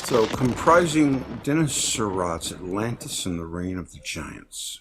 So, comprising Dinosaurus, Atlantis, and the reign of the Giants.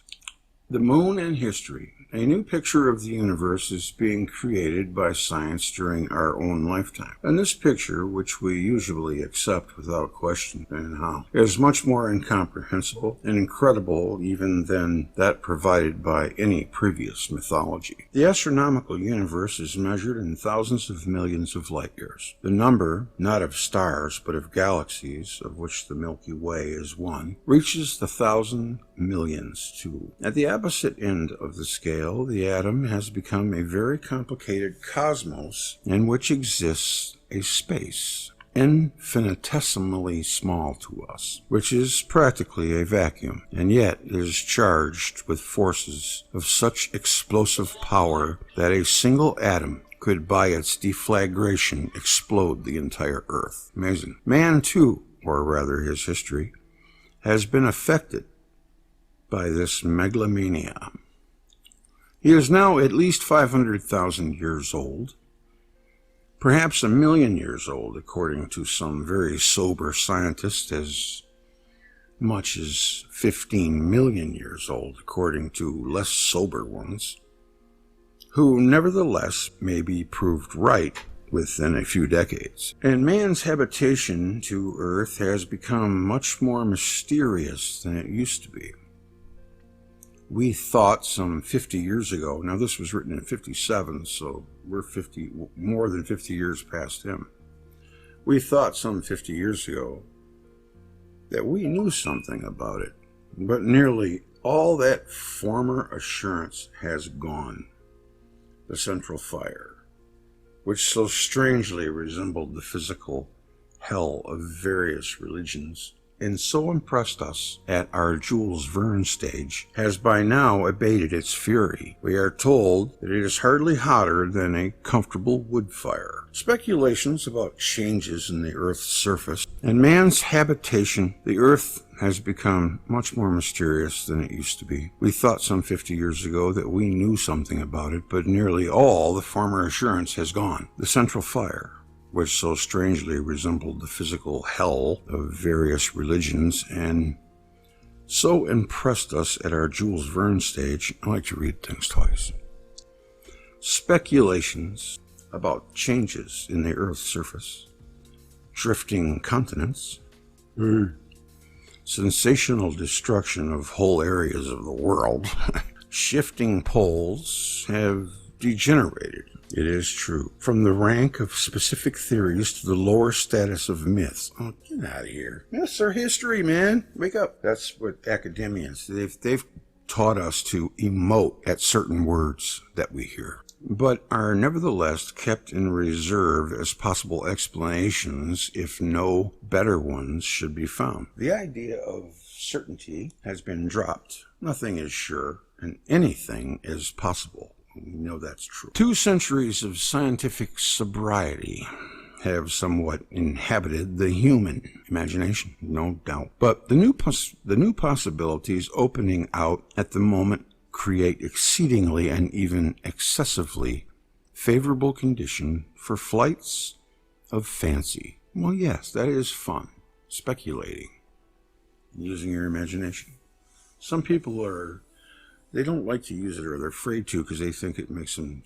The Moon and History. A new picture of the universe is being created by science during our own lifetime. And this picture, which we usually accept without question and how, is much more incomprehensible and incredible even than that provided by any previous mythology. The astronomical universe is measured in thousands of millions of light years. The number, not of stars, but of galaxies, of which the Milky Way is one, reaches the 1,000 millions too. At the opposite end of the scale, the atom has become a very complicated cosmos in which exists a space infinitesimally small to us, which is practically a vacuum, and yet is charged with forces of such explosive power that a single atom could by its deflagration explode the entire Earth. Amazing. Man too, or rather his history, has been affected by this megalomania. He is now at least 500,000 years old, perhaps 1,000,000 years old, according to some very sober scientists, as much as 15 million years old, according to less sober ones, who nevertheless may be proved right within a few decades. And man's habitation to Earth has become much more mysterious than it used to be. We thought some 50 years ago, now this was written in 57, so we're more than 50 years past him. We thought some 50 years ago that we knew something about it, but nearly all that former assurance has gone. The central fire, which so strangely resembled the physical hell of various religions, and so impressed us at our Jules Verne stage, has by now abated its fury. We are told that it is hardly hotter than a comfortable wood fire. Speculations about changes in the Earth's surface and man's habitation, the Earth has become much more mysterious than it used to be. We thought some 50 years ago that we knew something about it, but nearly all the former assurance has gone. The central fire, which so strangely resembled the physical hell of various religions, and so impressed us at our Jules Verne stage. I like to read things twice. Speculations about changes in the Earth's surface, drifting continents, sensational destruction of whole areas of the world, shifting poles have degenerated. It is true. From the rank of specific theories to the lower status of myths. Oh, get out of here. Myths are history, man. Wake up. That's what academians, they've taught us to emote at certain words that we hear, but are nevertheless kept in reserve as possible explanations if no better ones should be found. The idea of certainty has been dropped. Nothing is sure, and anything is possible. We know that's true. 2 centuries of scientific sobriety have somewhat inhabited the human imagination, no doubt. But the new possibilities opening out at the moment create exceedingly and even excessively favorable condition for flights of fancy. Well, yes, that is fun. Speculating, using your imagination. Some people they don't like to use it, or they're afraid to because they think it makes them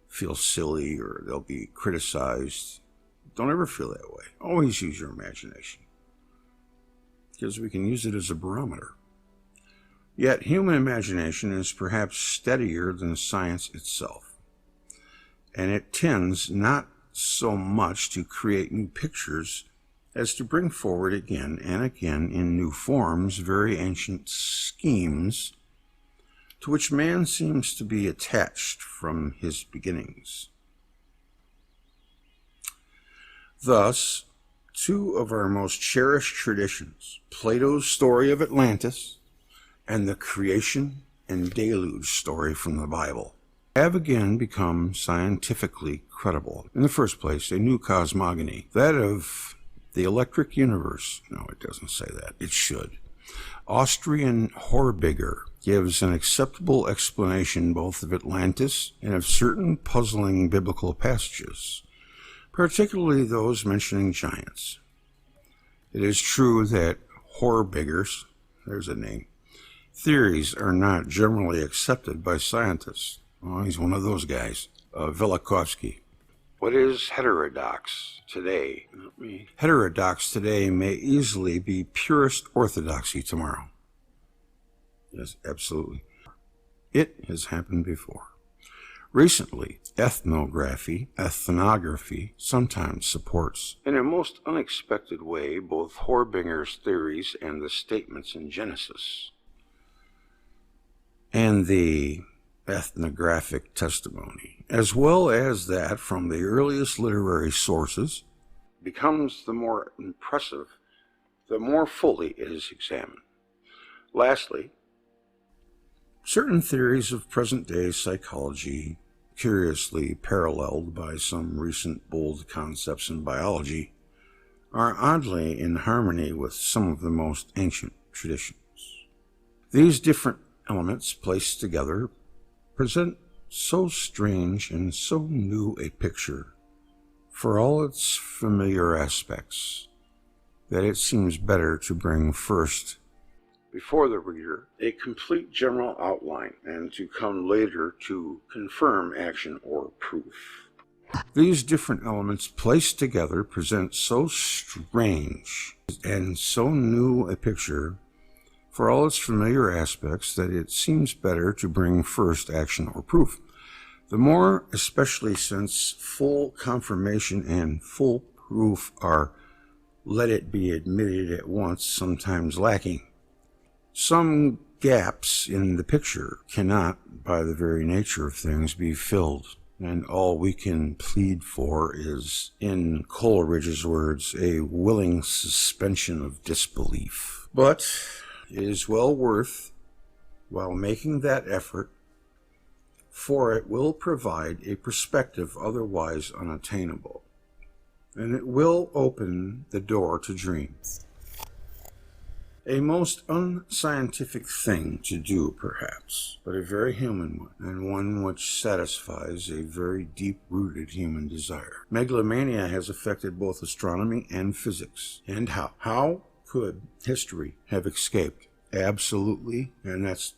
feel silly or they'll be criticized. Don't ever feel that way. Always use your imagination, because we can use it as a barometer. Yet human imagination is perhaps steadier than science itself, and it tends not so much to create new pictures as to bring forward again and again in new forms very ancient schemes to which man seems to be attached from his beginnings. Thus, two of our most cherished traditions, Plato's story of Atlantis and the creation and deluge story from the Bible, have again become scientifically credible. In the first place, a new cosmogony, that of the electric universe. No, it doesn't say that. It should. Austrian Horbiger gives an acceptable explanation both of Atlantis and of certain puzzling biblical passages, particularly those mentioning giants. It is true that Horbiger's, there's a name, theories are not generally accepted by scientists. Oh, he's one of those guys. Velikovsky. What is heterodox today? Heterodox today may easily be purest orthodoxy tomorrow. Yes, absolutely. It has happened before. Recently, ethnography sometimes supports, in a most unexpected way, both Horbinger's theories and the statements in Genesis, and the ethnographic testimony, as well as that from the earliest literary sources, becomes the more impressive the more fully it is examined. Lastly, certain theories of present-day psychology, curiously paralleled by some recent bold concepts in biology, are oddly in harmony with some of the most ancient traditions. These different elements placed together present so strange and so new a picture, for all its familiar aspects, that it seems better to bring first before the reader a complete general outline, and to come later to confirm action or proof. These different elements placed together present so strange and so new a picture, for all its familiar aspects, that it seems better to bring first action or proof. The more especially since full confirmation and full proof are, let it be admitted at once, sometimes lacking. Some gaps in the picture cannot, by the very nature of things, be filled, and all we can plead for is, in Coleridge's words, a willing suspension of disbelief. But it is well worth while making that effort, for it will provide a perspective otherwise unattainable, and it will open the door to dreams. A most unscientific thing to do, perhaps, but a very human one, and one which satisfies a very deep-rooted human desire. Megalomania has affected both astronomy and physics. And how? How could history have escaped? Absolutely, and that's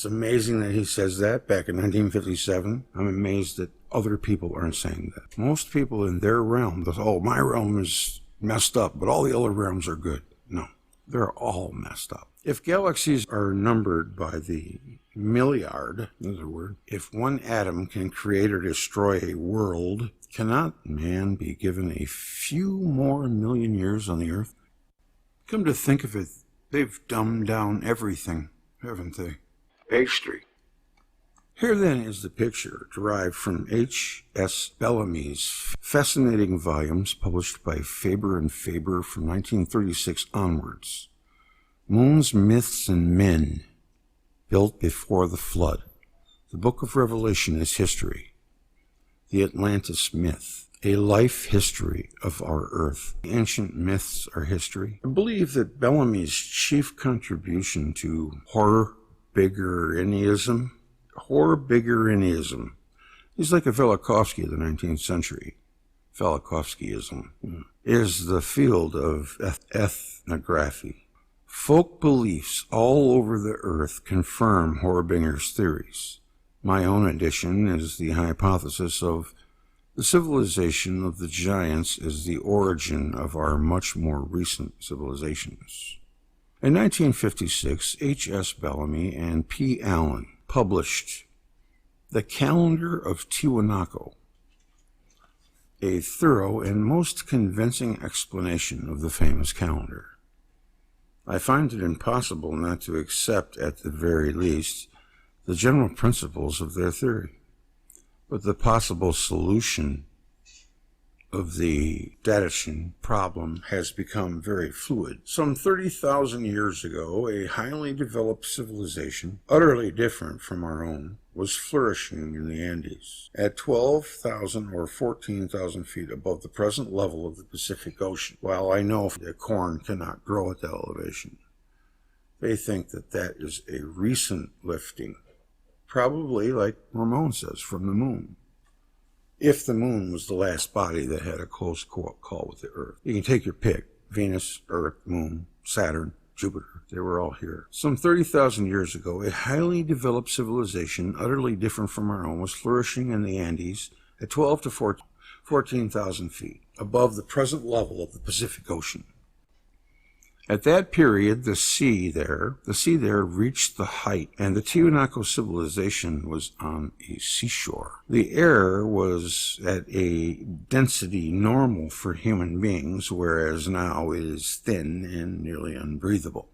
amazing that he says that back in 1957. I'm amazed that other people aren't saying that. Most people in their realm, my realm is messed up, but all the other realms are good. No. They're all messed up. If galaxies are numbered by the milliard, is a word, if one atom can create or destroy a world, cannot man be given a few more million years on the earth? Come to think of it, they've dumbed down everything, haven't they? Page 3. Here then is the picture derived from H.S. Bellamy's fascinating volumes published by Faber and Faber from 1936 onwards. Moons, Myths, and Men, built before the flood. The Book of Revelation is history. The Atlantis myth, a life history of our Earth. The ancient myths are history. I believe that Bellamy's chief contribution to Horbigerism, he's like a Velikovsky of the 19th century. Velikovskyism is the field of ethnography. Folk beliefs all over the earth confirm Horbinger's theories. My own addition is the hypothesis of the civilization of the giants as the origin of our much more recent civilizations. In 1956, H.S. Bellamy and P. Allen published The Calendar of Tiahuanaco. a thorough and most convincing explanation of the famous calendar. I find it impossible not to accept, at the very least, the general principles of their theory. But the possible solution of the Datation problem has become very fluid. Some 30,000 years ago, a highly developed civilization, utterly different from our own, was flourishing in the Andes, at 12,000 or 14,000 feet above the present level of the Pacific Ocean. While I know that corn cannot grow at that elevation, they think that that is a recent lifting, probably, like Ramon says, from the moon. If the moon was the last body that had a close call with the Earth. You can take your pick: Venus, Earth, Moon, Saturn, Jupiter. They were all here. Some 30,000 years ago, a highly developed civilization, utterly different from our own, was flourishing in the Andes at 12 to 14,000 feet above the present level of the Pacific Ocean. At that period, the sea there reached the height, and the Tiahuanaco civilization was on a seashore. The air was at a density normal for human beings, whereas now it is thin and nearly unbreathable.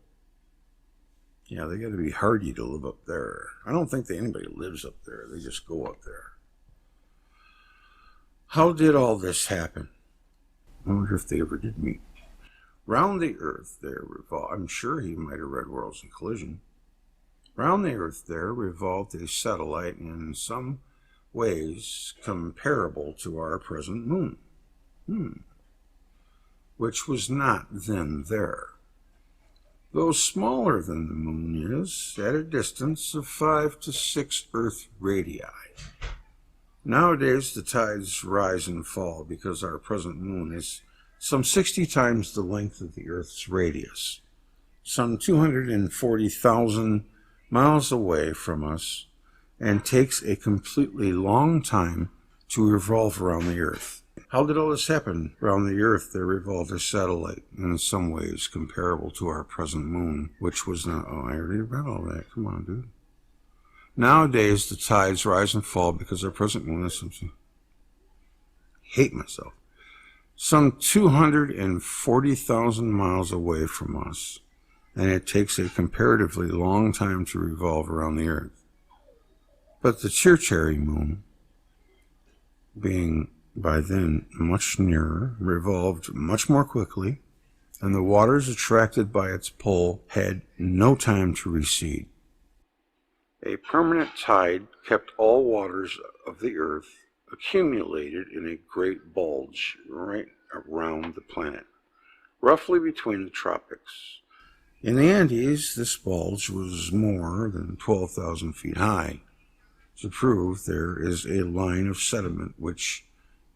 Yeah, they got to be hardy to live up there. I don't think that anybody lives up there. They just go up there. How did all this happen? I wonder if they ever did meet. Round the Earth there revolved, I'm sure he might have read Worlds in Collision. Round the Earth there revolved a satellite in some ways comparable to our present moon, which was not then there. Though smaller than the moon is, at a distance of 5 to 6 Earth radii. Nowadays the tides rise and fall because our present moon is some 60 times the length of the Earth's radius, some 240,000 miles away from us, and takes a completely long time to revolve around the Earth. How did all this happen? Around the Earth there revolved a satellite, in some ways comparable to our present moon, which was not... Oh, I already read all that. Come on, dude. Nowadays the tides rise and fall because our present moon is something... hate myself. Some 240,000 miles away from us, and it takes a comparatively long time to revolve around the Earth. But the tertiary moon, being by then much nearer, revolved much more quickly, and the waters attracted by its pole had no time to recede. A permanent tide kept all waters of the Earth accumulated in a great bulge right around the planet, roughly between the tropics. In the Andes, this bulge was more than 12,000 feet high. To prove, there is a line of sediment which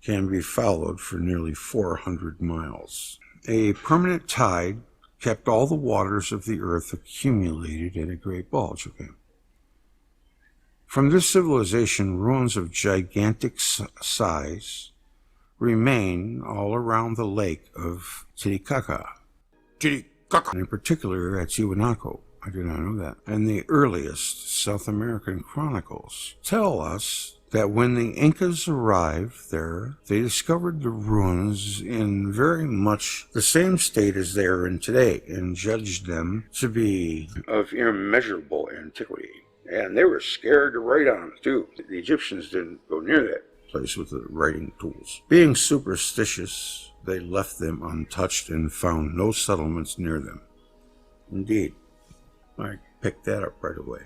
can be followed for nearly 400 miles. A permanent tide kept all the waters of the Earth accumulated in a great bulge. From this civilization, ruins of gigantic size remain all around the lake of Titicaca. In particular at Tiahuanaco. I did not know that. And the earliest South American chronicles tell us that when the Incas arrived there, they discovered the ruins in very much the same state as they are in today, and judged them to be of immeasurable antiquity. And they were scared to write on it, too. The Egyptians didn't go near that place with the writing tools. Being superstitious, they left them untouched and found no settlements near them. Indeed, I picked that up right away.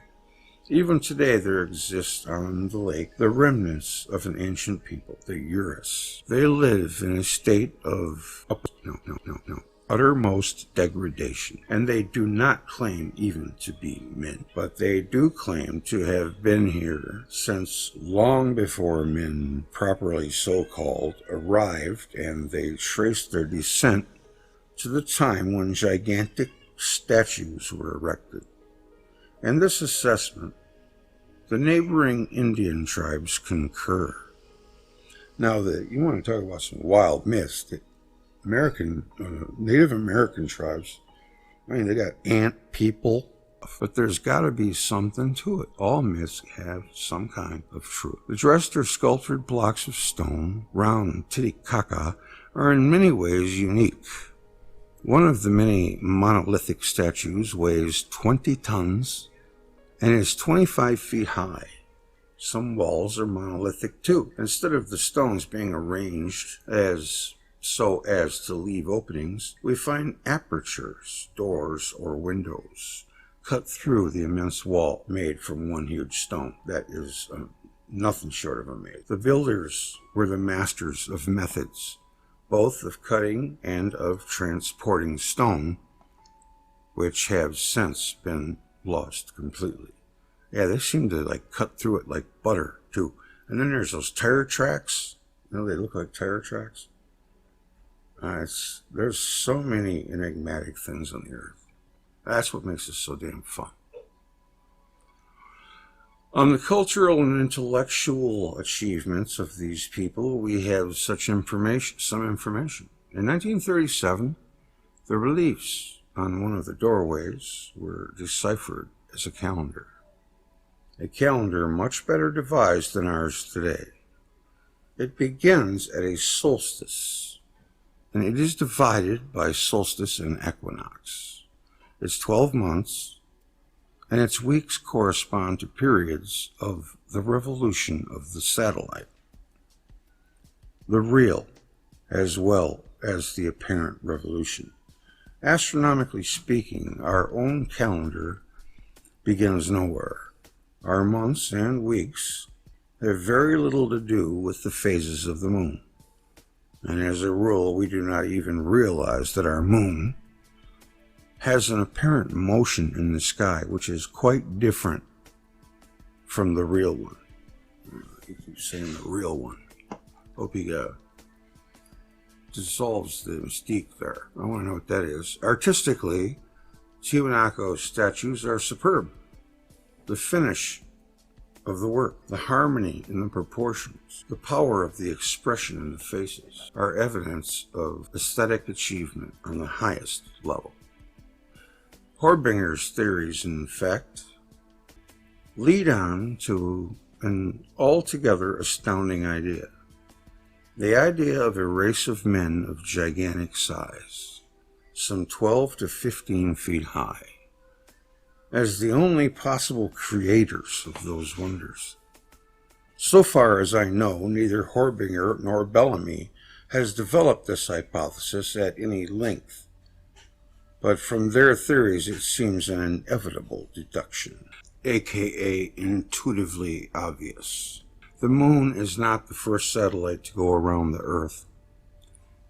Even today there exists on the lake the remnants of an ancient people, the Urus. They live in a state of uttermost degradation, and they do not claim even to be men, but they do claim to have been here since long before men, properly so-called, arrived, and they trace their descent to the time when gigantic statues were erected. In this assessment, the neighboring Indian tribes concur. Now, you want to talk about some wild myths. The Native American tribes, I mean, they got ant people, stuff. But there's got to be something to it. All myths have some kind of truth. The dressed or sculptured blocks of stone, round Titicaca, are in many ways unique. One of the many monolithic statues weighs 20 tons and is 25 feet high. Some walls are monolithic too. Instead of the stones being arranged so as to leave openings, we find apertures, doors, or windows cut through the immense wall made from one huge stone. That is nothing short of amazing. The builders were the masters of methods, both of cutting and of transporting stone, which have since been lost completely. Yeah, they seem to cut through it like butter too. And then there's those tire tracks. You know, they look like tire tracks. There's so many enigmatic things on the earth. That's what makes it so damn fun. On the cultural and intellectual achievements of these people, we have some information. In 1937, the reliefs on one of the doorways were deciphered as a calendar much better devised than ours today. It begins at a solstice, and it is divided by solstice and equinox. It's 12 months, and its weeks correspond to periods of the revolution of the satellite, the real as well as the apparent revolution. Astronomically speaking, our own calendar begins nowhere. Our months and weeks have very little to do with the phases of the moon. And as a rule, we do not even realize that our moon has an apparent motion in the sky, which is quite different from the real one. You keep saying the real one. Hope he dissolves the mystique there. I want to know what that is. Artistically, Tiahuanaco statues are superb. The finish of the work, the harmony in the proportions, the power of the expression in the faces are evidence of aesthetic achievement on the highest level. Horbinger's theories, in fact, lead on to an altogether astounding idea. The idea of a race of men of gigantic size, some 12 to 15 feet high, as the only possible creators of those wonders. So far as I know, neither Horbinger nor Bellamy has developed this hypothesis at any length, but from their theories it seems an inevitable deduction, aka intuitively obvious. The moon is not the first satellite to go around the Earth.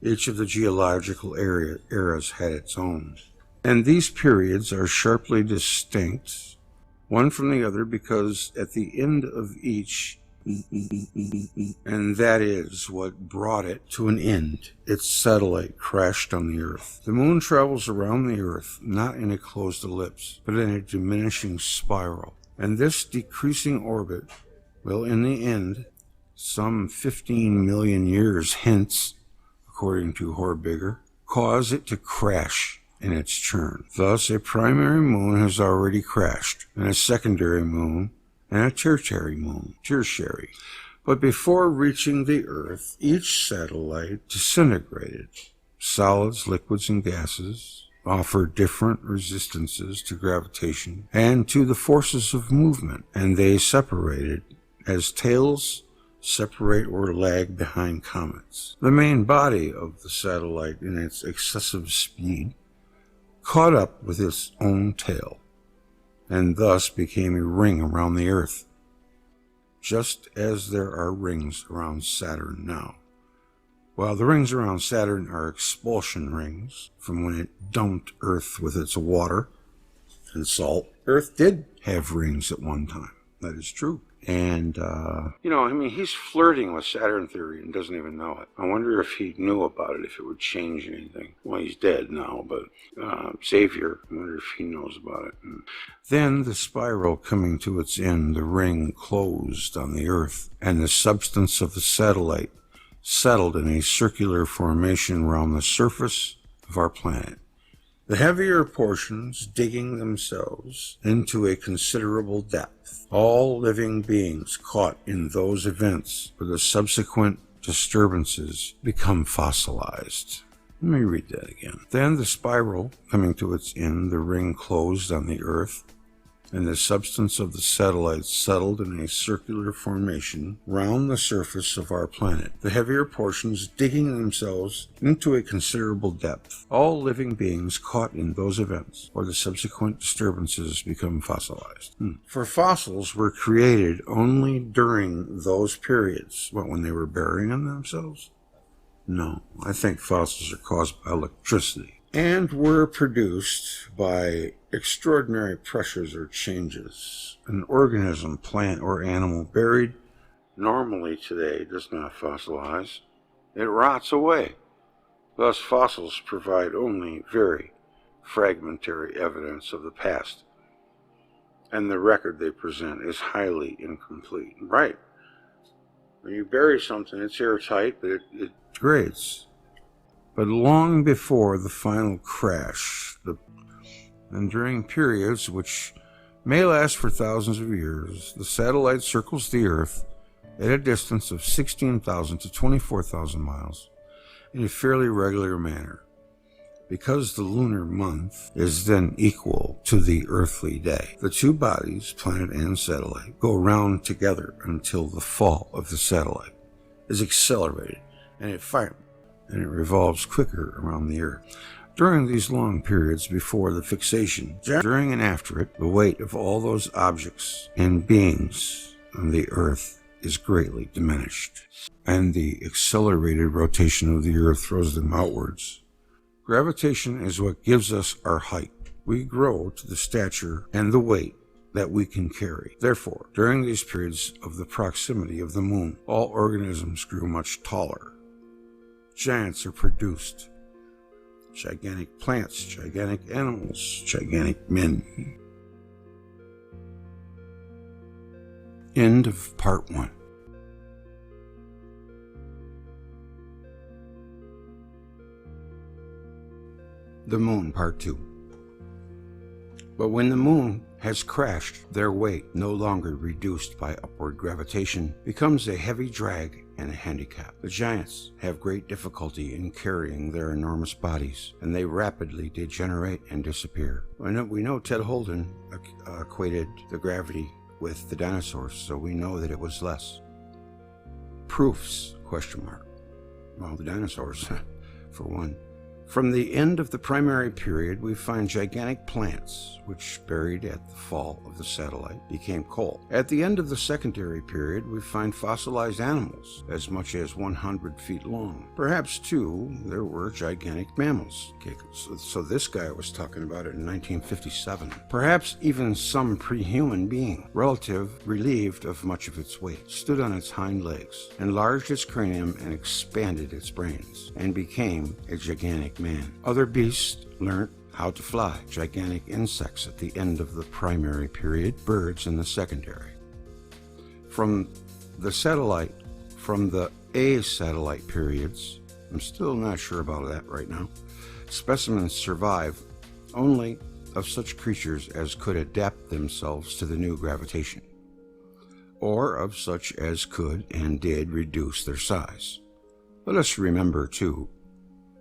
Each of the geological eras had its own. And these periods are sharply distinct, one from the other, because at the end of each, and that is what brought it to an end, its satellite crashed on the Earth. The moon travels around the Earth, not in a closed ellipse, but in a diminishing spiral. And this decreasing orbit will, in the end, some 15 million years hence, according to Horbinger, cause it to crash in its turn. Thus, a primary moon has already crashed, and a secondary moon, and a tertiary moon. But before reaching the Earth, each satellite disintegrated. Solids, liquids, and gases offer different resistances to gravitation and to the forces of movement, and they separated as tails separate or lag behind comets. The main body of the satellite, in its excessive speed, caught up with its own tail, and thus became a ring around the Earth, just as there are rings around Saturn now. While the rings around Saturn are expulsion rings from when it dumped Earth with its water and salt, Earth did have rings at one time. That is true. And, he's flirting with Saturn theory and doesn't even know it. I wonder if he knew about it, if it would change anything. Well, he's dead now, but Xavier, I wonder if he knows about it. Then the spiral coming to its end, the ring closed on the Earth, and the substance of the satellite settled in a circular formation around the surface of our planet. the heavier portions digging themselves into a considerable depth. All living beings caught in those events or the subsequent disturbances become fossilized. Let me read that again. Then the spiral coming to its end, the ring closed on the Earth, and the substance of the satellites settled in a circular formation round the surface of our planet, the heavier portions digging themselves into a considerable depth. All living beings caught in those events or the subsequent disturbances become fossilized. For fossils were created only during those periods. What, when they were burying themselves? No, I think fossils are caused by electricity and were produced by extraordinary pressures or changes. An organism, plant, or animal buried normally today does not fossilize. It rots away. Thus, fossils provide only very fragmentary evidence of the past, and the record they present is highly incomplete. Right. When you bury something, it's airtight, but it degrades. But long before the final crash, and during periods which may last for thousands of years, the satellite circles the Earth at a distance of 16,000 to 24,000 miles in a fairly regular manner, because the lunar month is then equal to the earthly day. The two bodies, planet and satellite, go round together until the fall of the satellite is accelerated, and it revolves quicker around the Earth. During these long periods before the fixation, during and after it, the weight of all those objects and beings on the Earth is greatly diminished, and the accelerated rotation of the Earth throws them outwards. Gravitation is what gives us our height. We grow to the stature and the weight that we can carry. Therefore, during these periods of the proximity of the moon, all organisms grew much taller. Giants are produced. Gigantic plants, gigantic animals, gigantic men. End of part 1. The moon, part 2. But when the moon has crashed, their weight, no longer reduced by upward gravitation, becomes a heavy drag and a handicap. The giants have great difficulty in carrying their enormous bodies, and they rapidly degenerate and disappear. We know Ted Holden equated the gravity with the dinosaurs, so we know that it was less. Proofs? ? Well, the dinosaurs, for one. From the end of the primary period, we find gigantic plants, which, buried at the fall of the satellite, became coal. At the end of the secondary period, we find fossilized animals, as much as 100 feet long. Perhaps, too, there were gigantic mammals. Okay, so this guy was talking about it in 1957. Perhaps even some pre-human being, relieved of much of its weight, stood on its hind legs, enlarged its cranium, and expanded its brains, and became a gigantic man. Other beasts learnt how to fly, gigantic insects at the end of the primary period, birds in the secondary. From the asatellite periods, I'm still not sure about that right now, specimens survive only of such creatures as could adapt themselves to the new gravitation, or of such as could and did reduce their size. Let us remember, too,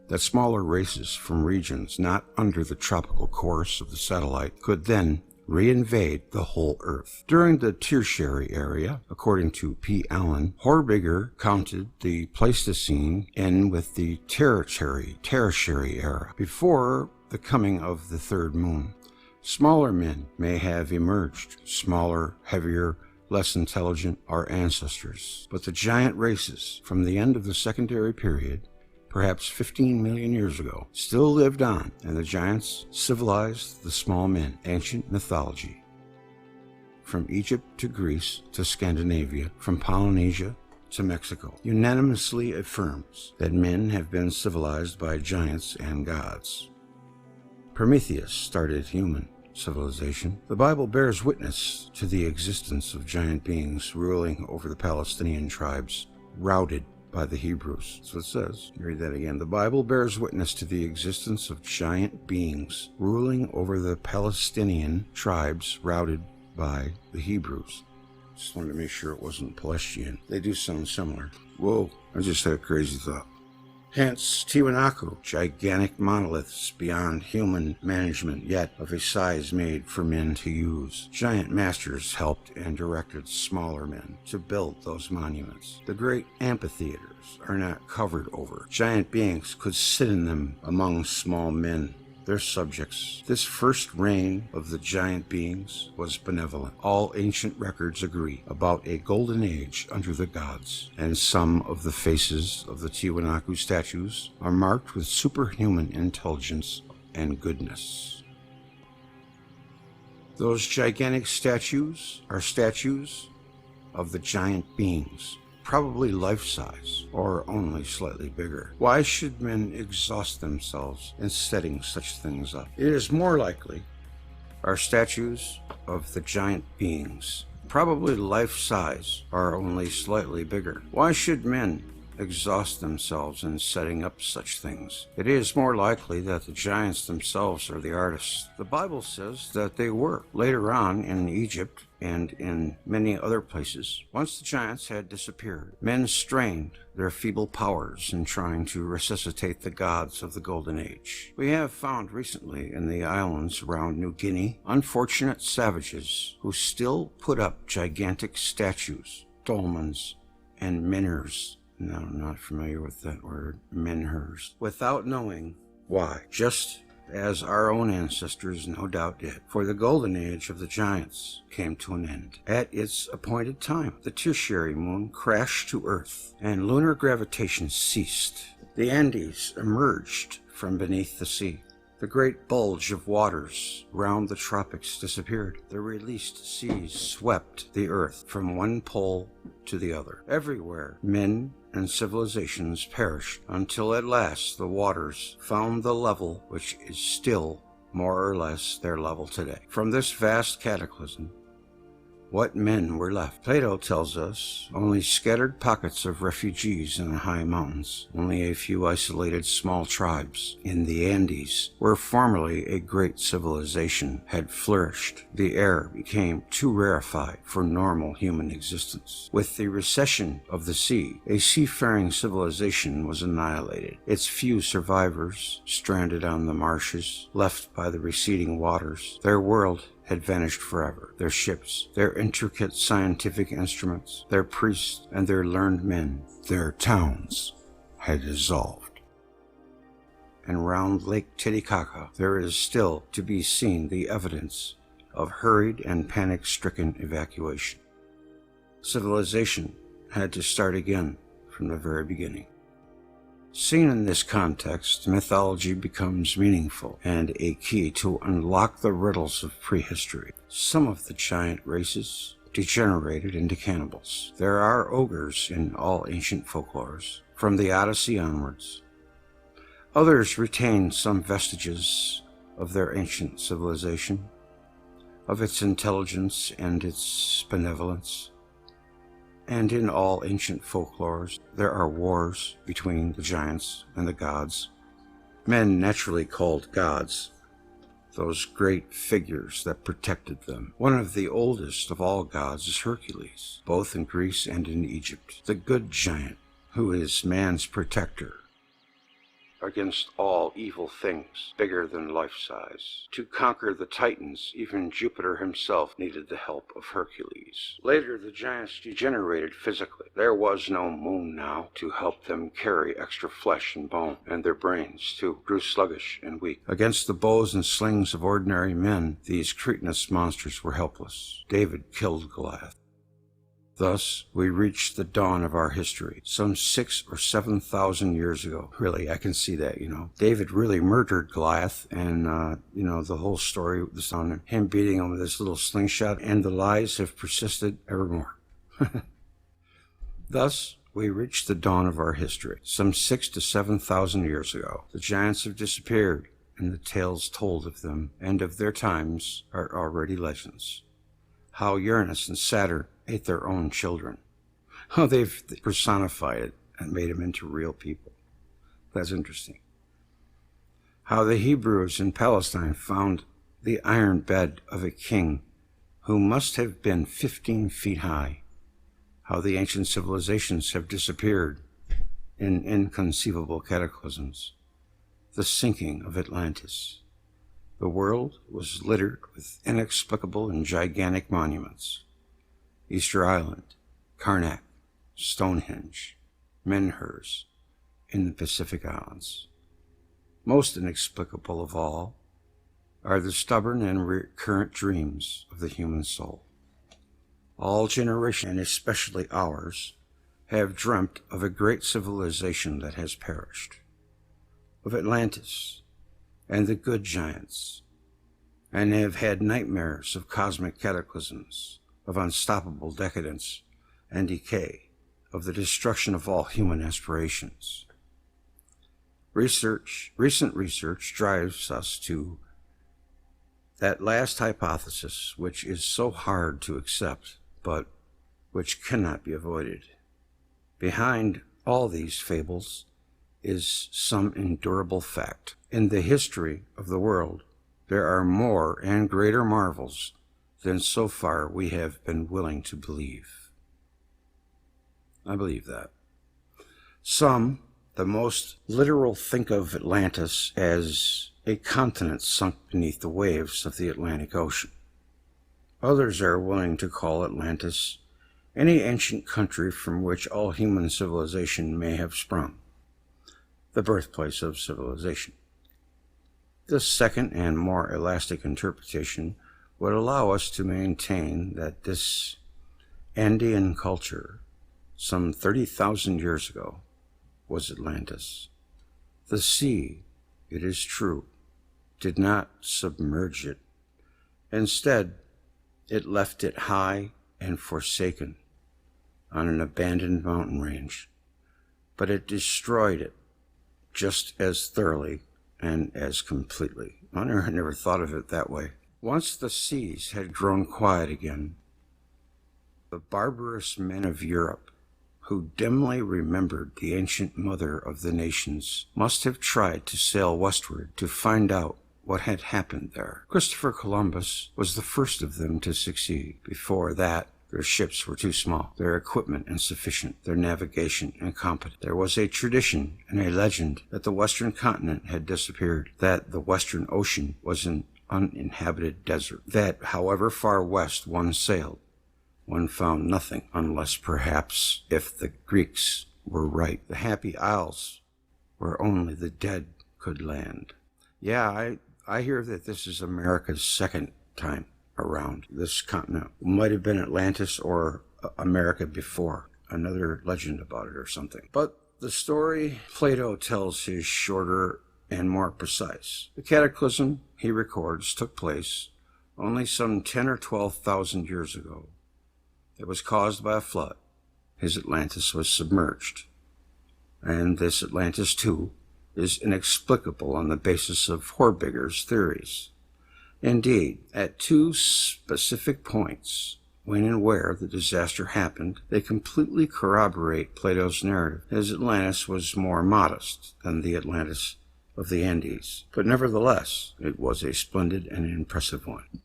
that smaller races from regions not under the tropical course of the satellite could then reinvade the whole Earth. During the Tertiary era, according to P. Allen, Horbiger counted the Pleistocene in with the Tertiary era, before the coming of the third moon. Smaller men may have emerged. Smaller, heavier, less intelligent, our ancestors. But the giant races from the end of the secondary period, perhaps 15 million years ago, still lived on, and the giants civilized the small men. Ancient mythology, from Egypt to Greece to Scandinavia, from Polynesia to Mexico, unanimously affirms that men have been civilized by giants and gods. Prometheus started human civilization. The Bible bears witness to the existence of giant beings ruling over the Palestinian tribes, routed by the Hebrews. That's what it says. Read that again. The Bible bears witness to the existence of giant beings ruling over the Palestinian tribes routed by the Hebrews. Just wanted to make sure it wasn't Palestinian. They do sound similar. Whoa, I just had a crazy thought. Hence, Tiahuanaco, gigantic monoliths beyond human management, yet of a size made for men to use. Giant masters helped and directed smaller men to build those monuments. The great amphitheaters are not covered over. Giant beings could sit in them among small men, their subjects. This first reign of the giant beings was benevolent. All ancient records agree about a golden age under the gods, and some of the faces of the Tiahuanaco statues are marked with superhuman intelligence and goodness. Those gigantic statues are statues of the giant beings, probably life-size, or only slightly bigger. Why should men exhaust themselves in setting such things up? It is more likely are statues of the giant beings, probably life-size, or only slightly bigger. Why should men exhaust themselves in setting up such things? It is more likely that the giants themselves are the artists. The Bible says that they were. Later on in Egypt and in many other places, once the giants had disappeared, men strained their feeble powers in trying to resuscitate the gods of the Golden Age. We have found recently in the islands around New Guinea unfortunate savages who still put up gigantic statues, dolmens, and menhirs. No, I'm not familiar with that word, menhirs, without knowing why, just as our own ancestors no doubt did. For the golden age of the giants came to an end. At its appointed time, the tertiary moon crashed to Earth, and lunar gravitation ceased. The Andes emerged from beneath the sea. The great bulge of waters round the tropics disappeared. The released seas swept the earth from one pole to the other. Everywhere, men and civilizations perished, until at last the waters found the level which is still more or less their level today. From this vast cataclysm, what men were left? Plato tells us only scattered pockets of refugees in the high mountains, only a few isolated small tribes in the Andes, where formerly a great civilization had flourished. The air became too rarefied for normal human existence. With the recession of the sea, a seafaring civilization was annihilated. Its few survivors, stranded on the marshes, left by the receding waters, their world had vanished forever. Their ships, their intricate scientific instruments, their priests and their learned men, their towns had dissolved. And round Lake Titicaca there is still to be seen the evidence of hurried and panic-stricken evacuation. Civilization had to start again from the very beginning. Seen in this context, mythology becomes meaningful and a key to unlock the riddles of prehistory. Some of the giant races degenerated into cannibals. There are ogres in all ancient folklores, from the Odyssey onwards. Others retain some vestiges of their ancient civilization, of its intelligence and its benevolence. And in all ancient folklores, there are wars between the giants and the gods. Men naturally called gods those great figures that protected them. One of the oldest of all gods is Hercules, both in Greece and in Egypt, the good giant who is man's protector against all evil things bigger than life-size. To conquer the Titans, even Jupiter himself needed the help of Hercules. Later, the giants degenerated physically. There was no moon now to help them carry extra flesh and bone, and their brains, too, grew sluggish and weak. Against the bows and slings of ordinary men, these cretinous monsters were helpless. David killed Goliath. Thus, we reach the dawn of our history, some 6,000 or 7,000 years ago. Really, I can see that, David really murdered Goliath, and, the whole story was on him beating him with this little slingshot, and the lies have persisted evermore. Thus, we reach the dawn of our history, some 6,000 to 7,000 years ago. The giants have disappeared, and the tales told of them and of their times are already legends. How Uranus and Saturn ate their own children. How they've personified it and made them into real people. That's interesting. How the Hebrews in Palestine found the iron bed of a king who must have been 15 feet high. How the ancient civilizations have disappeared in inconceivable cataclysms. The sinking of Atlantis. The world was littered with inexplicable and gigantic monuments. Easter Island, Karnak, Stonehenge, Menhirs in the Pacific Islands. Most inexplicable of all are the stubborn and recurrent dreams of the human soul. All generations, and especially ours, have dreamt of a great civilization that has perished, of Atlantis and the good giants, and have had nightmares of cosmic cataclysms, of unstoppable decadence and decay, of the destruction of all human aspirations. Recent research drives us to that last hypothesis, which is so hard to accept, but which cannot be avoided. Behind all these fables is some endurable fact. In the history of the world, there are more and greater marvels than so far we have been willing to believe. I believe that. Some, the most literal, think of Atlantis as a continent sunk beneath the waves of the Atlantic Ocean. Others are willing to call Atlantis any ancient country from which all human civilization may have sprung, the birthplace of civilization. This second and more elastic interpretation would allow us to maintain that this Andean culture, some 30,000 years ago, was Atlantis. The sea, it is true, did not submerge it. Instead, it left it high and forsaken on an abandoned mountain range, but it destroyed it just as thoroughly and as completely. I never thought of it that way. Once the seas had grown quiet again, the barbarous men of Europe, who dimly remembered the ancient mother of the nations, must have tried to sail westward to find out what had happened there. Christopher Columbus was the first of them to succeed. Before that, their ships were too small, their equipment insufficient, their navigation incompetent. There was a tradition and a legend that the western continent had disappeared, that the western ocean was an uninhabited desert, that however far west one sailed, one found nothing, unless perhaps, if the Greeks were right, the happy isles where only the dead could land. Yeah, I hear that this is America's second time around this continent. It might have been Atlantis or America before. Another legend about it or something. But the story Plato tells is shorter and more precise. The cataclysm, he records, took place only some 10 or 12,000 years ago. It was caused by a flood. His Atlantis was submerged. And this Atlantis, too, is inexplicable on the basis of Horbiger's theories. Indeed, at two specific points, when and where the disaster happened, they completely corroborate Plato's narrative. His Atlantis was more modest than the Atlantis of the Andes, but nevertheless, it was a splendid and impressive one.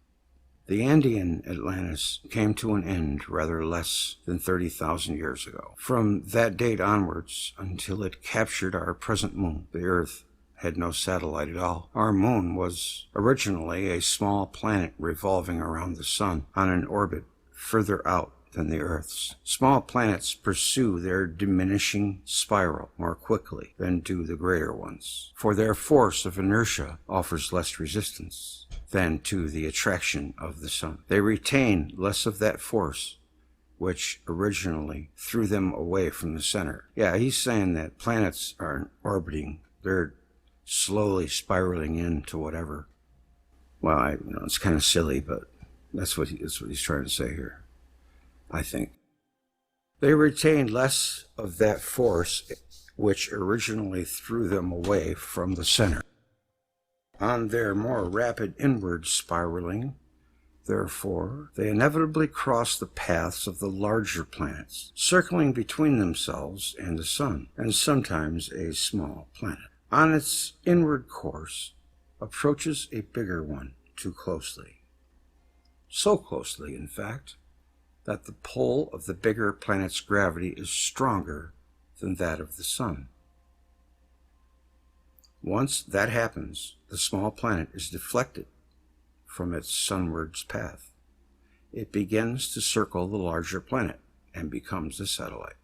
The Andean Atlantis came to an end rather less than 30,000 years ago. From that date onwards, until it captured our present moon, the Earth had no satellite at all. Our moon was originally a small planet revolving around the sun on an orbit further out than the Earth's. Small planets pursue their diminishing spiral more quickly than do the greater ones, for their force of inertia offers less resistance than to the attraction of the sun. They retain less of that force which originally threw them away from the center. Yeah, he's saying that planets aren't orbiting, they're slowly spiraling into whatever. Well, it's kind of silly, but that's what he's trying to say here, I think. They retain less of that force which originally threw them away from the center. On their more rapid inward spiraling, Therefore, they inevitably cross the paths of the larger planets, circling between themselves and the Sun, and sometimes a small planet. On its inward course, approaches a bigger one too closely. So closely, in fact, that the pull of the bigger planet's gravity is stronger than that of the Sun. Once that happens, the small planet is deflected from its sunwards path. It begins to circle the larger planet and becomes a satellite.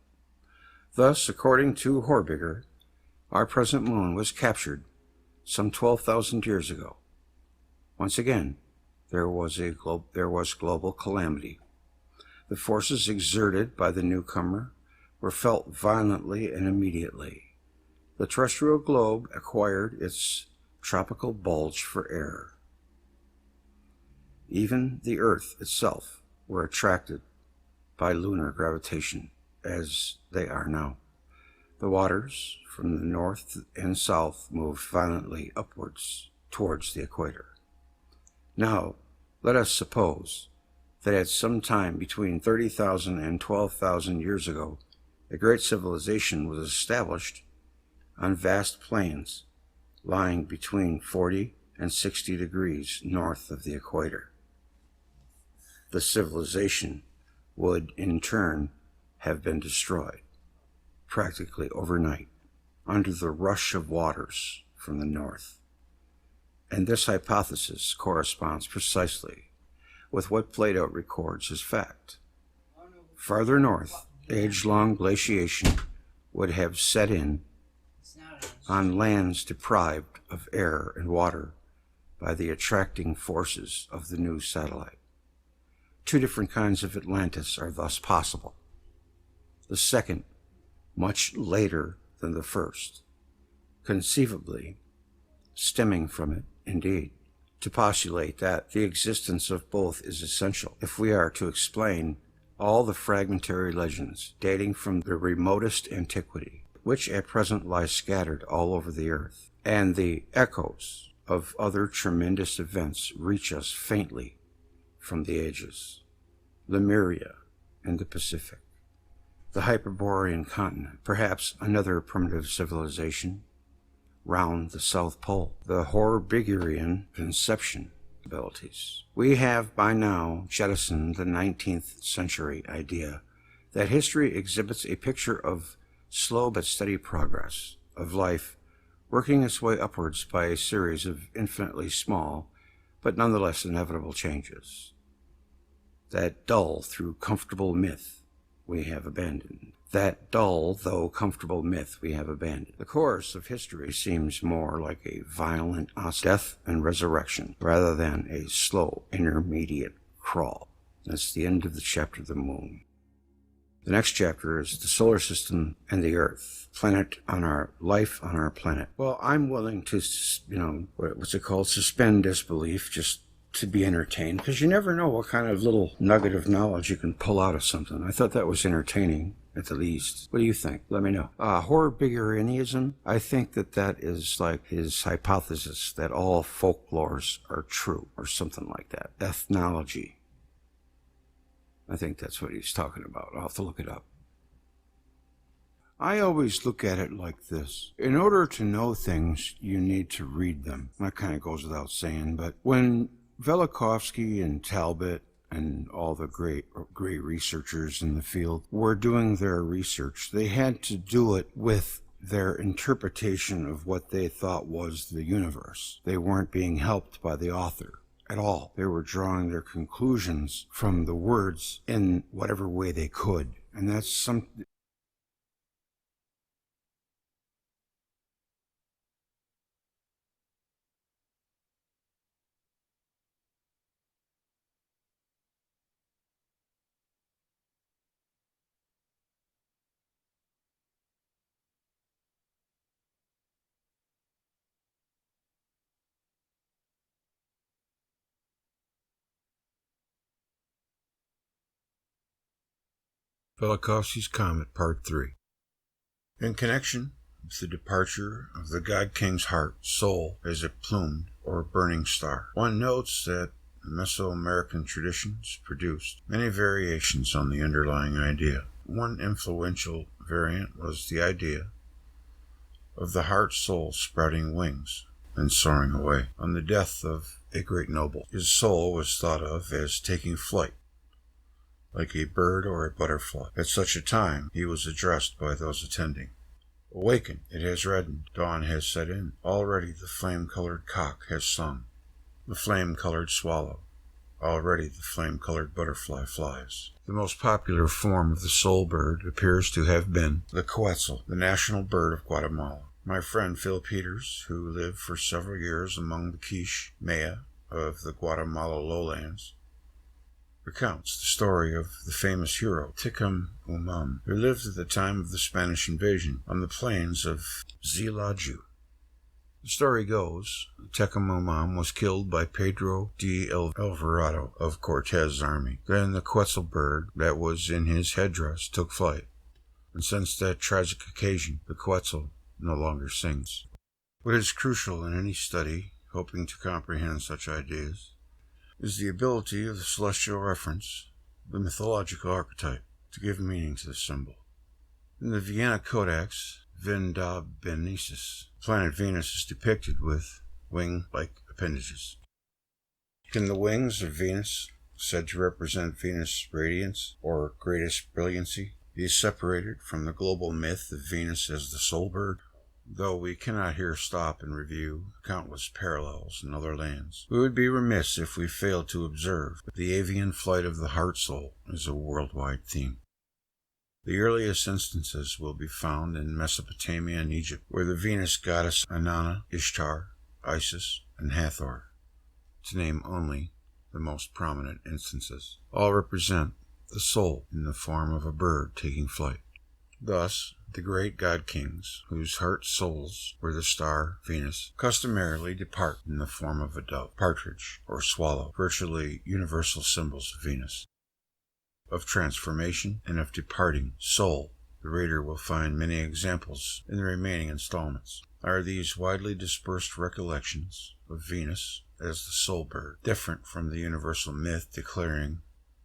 Thus, according to Horbiger, our present moon was captured some 12,000 years ago. Once again, there was global calamity. The forces exerted by the newcomer were felt violently and immediately. The terrestrial globe acquired its tropical bulge for air. Even the Earth itself were attracted by lunar gravitation, as they are now. The waters from the north and south moved violently upwards towards the equator. Now, let us suppose that at some time between 30,000 and 12,000 years ago, a great civilization was established on vast plains lying between 40 and 60 degrees north of the equator. The civilization would, in turn, have been destroyed, practically overnight, under the rush of waters from the north. And this hypothesis corresponds precisely with what Plato records as fact. Farther north, age-long glaciation would have set in on lands deprived of air and water by the attracting forces of the new satellite. Two different kinds of Atlantis are thus possible. The second, much later than the first, conceivably stemming from it, indeed. To postulate that the existence of both is essential if we are to explain all the fragmentary legends dating from the remotest antiquity, which at present lie scattered all over the earth, and the echoes of other tremendous events reach us faintly from the ages. Lemuria and the Pacific, the Hyperborean continent, perhaps another primitive civilization round the South Pole, the Horbigerian conception abilities. We have by now jettisoned the 19th century idea that history exhibits a picture of slow but steady progress of life working its way upwards by a series of infinitely small but nonetheless inevitable changes. That dull though comfortable myth we have abandoned. The course of history seems more like a violent death and resurrection rather than a slow intermediate crawl. That's the end of the chapter of the moon. The next chapter is the solar system and the Earth, life on our planet. Well, I'm willing to, suspend disbelief just to be entertained, because you never know what kind of little nugget of knowledge you can pull out of something. I thought that was entertaining, at the least. What do you think? Let me know. Horbigerianism, I think that is like his hypothesis that all folklores are true, or something like that. Ethnology. I think that's what he's talking about. I'll have to look it up. I always look at it like this. In order to know things, you need to read them. That kind of goes without saying, but when Velikovsky and Talbot and all the great researchers in the field were doing their research, they had to do it with their interpretation of what they thought was the universe. They weren't being helped by the author at all. They were drawing their conclusions from the words in whatever way they could. And that's something. Velikovsky's Comet, Part 3. In connection with the departure of the God King's heart, soul, as it plumed or burning star, one notes that and Mesoamerican traditions produced many variations on the underlying idea. One influential variant was the idea of the heart-soul sprouting wings and soaring away. On the death of a great noble, his soul was thought of as taking flight, like a bird or a butterfly. At such a time, he was addressed by those attending. Awaken, it has reddened, dawn has set in. Already the flame-colored cock has sung, the flame-colored swallow. Already the flame-colored butterfly flies. The most popular form of the soul bird appears to have been the quetzal, the national bird of Guatemala. My friend Phil Peters, who lived for several years among the Quiche Maya of the Guatemala lowlands, recounts the story of the famous hero Tiahuanaco, who lived at the time of the Spanish invasion on the plains of Zilaju. The story goes, Tiahuanaco was killed by Pedro de Alvarado of Cortez's army. Then the quetzal bird that was in his headdress took flight, and since that tragic occasion, the quetzal no longer sings. What is crucial in any study hoping to comprehend such ideas is the ability of the celestial reference, the mythological archetype, to give meaning to the symbol. In the Vienna Codex Vendabenensis, the planet Venus is depicted with wing-like appendages. Can the wings of Venus, said to represent Venus' radiance or greatest brilliancy, be separated from the global myth of Venus as the soul bird? Though we cannot here stop and review countless parallels in other lands, we would be remiss if we failed to observe that the avian flight of the heart-soul is a worldwide theme. The earliest instances will be found in Mesopotamia and Egypt, where the Venus goddess Inanna, Ishtar, Isis, and Hathor, to name only the most prominent instances, all represent the soul in the form of a bird taking flight. Thus, the great god-kings, whose heart-souls were the star Venus, customarily depart in the form of a dove, partridge, or swallow, virtually universal symbols of Venus, of transformation, and of departing soul. The reader will find many examples in the remaining installments. Are these widely dispersed recollections of Venus as the soul bird different from the universal myth declaring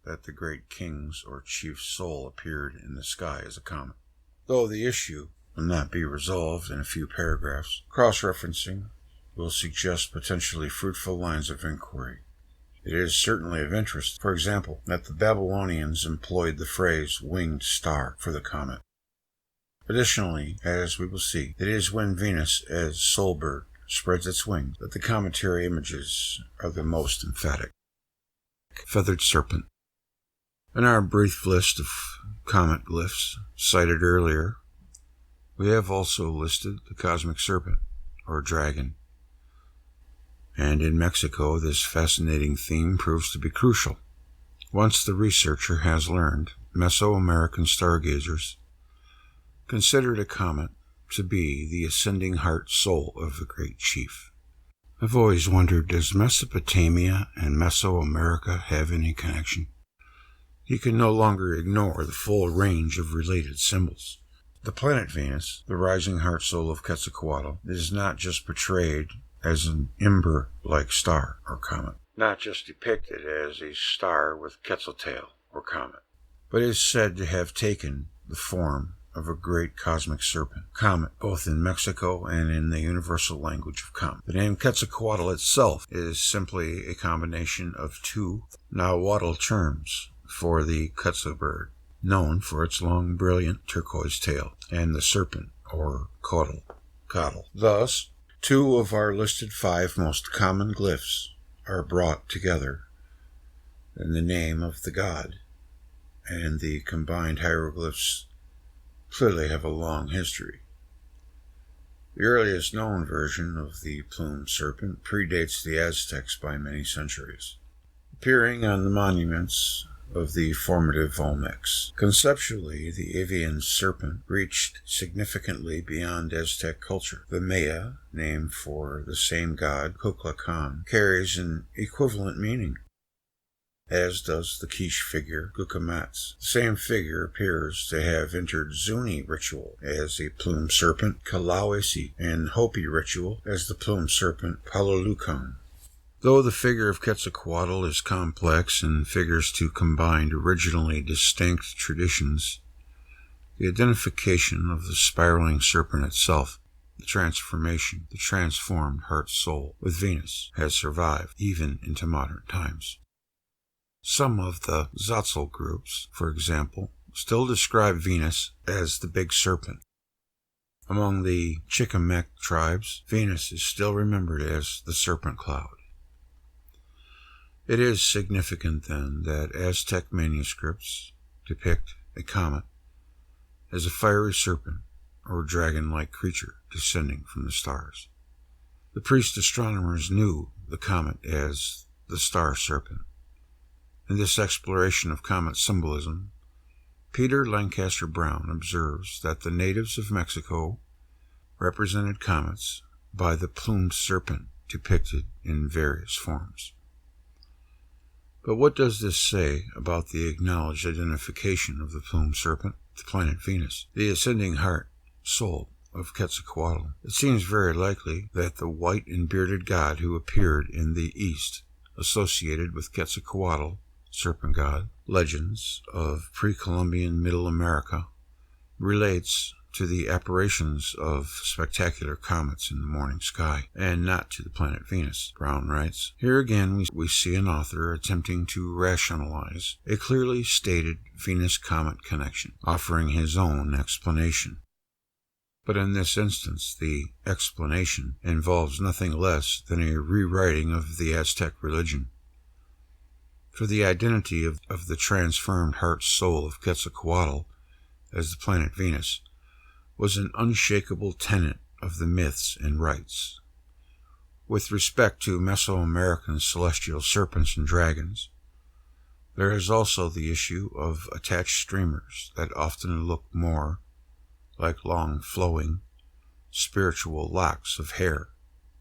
that the great king's or chief's soul appeared in the sky as a comet? Though the issue will not be resolved in a few paragraphs, cross-referencing will suggest potentially fruitful lines of inquiry. It is certainly of interest, for example, that the Babylonians employed the phrase winged star for the comet. Additionally, as we will see, it is when Venus as soul bird spreads its wings that the cometary images are the most emphatic. Feathered serpent. In our brief list of comet glyphs cited earlier, we have also listed the cosmic serpent, or dragon. And in Mexico, this fascinating theme proves to be crucial. Once the researcher has learned, Mesoamerican stargazers considered a comet to be the ascending heart-soul of the great chief. I've always wondered, does Mesopotamia and Mesoamerica have any connection? You can no longer ignore the full range of related symbols. The planet Venus, the rising heart-soul of Quetzalcoatl, is not just portrayed as an ember-like star or comet, not just depicted as a star with quetzal tail or comet, but is said to have taken the form of a great cosmic serpent, comet, both in Mexico and in the universal language of comet. The name Quetzalcoatl itself is simply a combination of two Nahuatl terms for the quetzal bird, known for its long, brilliant turquoise tail, and the serpent, or caudal. Thus, two of our listed 5 most common glyphs are brought together in the name of the god, and the combined hieroglyphs clearly have a long history. The earliest known version of the plumed serpent predates the Aztecs by many centuries, appearing on the monuments of the formative Olmecs. Conceptually, the avian serpent reached significantly beyond Aztec culture. The Maya, named for the same god, Kukulkan, carries an equivalent meaning, as does the quiche figure, Comets. The same figure appears to have entered Zuni ritual as a plumed serpent, Kalawesi, and Hopi ritual as the plumed serpent, Palulukan. Though the figure of Quetzalcoatl is complex and figures to combined originally distinct traditions, the identification of the spiraling serpent itself, the transformation, the transformed heart-soul with Venus, has survived even into modern times. Some of the Tzotzil groups, for example, still describe Venus as the big serpent. Among the Chichimeque tribes, Venus is still remembered as the serpent cloud. It is significant, then, that Aztec manuscripts depict a comet as a fiery serpent or dragon-like creature descending from the stars. The priest astronomers knew the comet as the star serpent. In this exploration of comet symbolism, Peter Lancaster Brown observes that the natives of Mexico represented comets by the plumed serpent depicted in various forms. But what does this say about the acknowledged identification of the plumed serpent, the planet Venus, the ascending heart, soul of Quetzalcoatl? It seems very likely that the white and bearded god who appeared in the East, associated with Quetzalcoatl, serpent god, legends of pre-Columbian Middle America, relates to the apparitions of spectacular comets in the morning sky, and not to the planet Venus, Brown writes. Here again we see an author attempting to rationalize a clearly stated Venus-comet connection, offering his own explanation. But in this instance, the explanation involves nothing less than a rewriting of the Aztec religion. For the identity of the transformed heart-soul of Quetzalcoatl as the planet Venus was an unshakable tenet of the myths and rites. With respect to Mesoamerican celestial serpents and dragons, there is also the issue of attached streamers that often look more like long flowing, spiritual locks of hair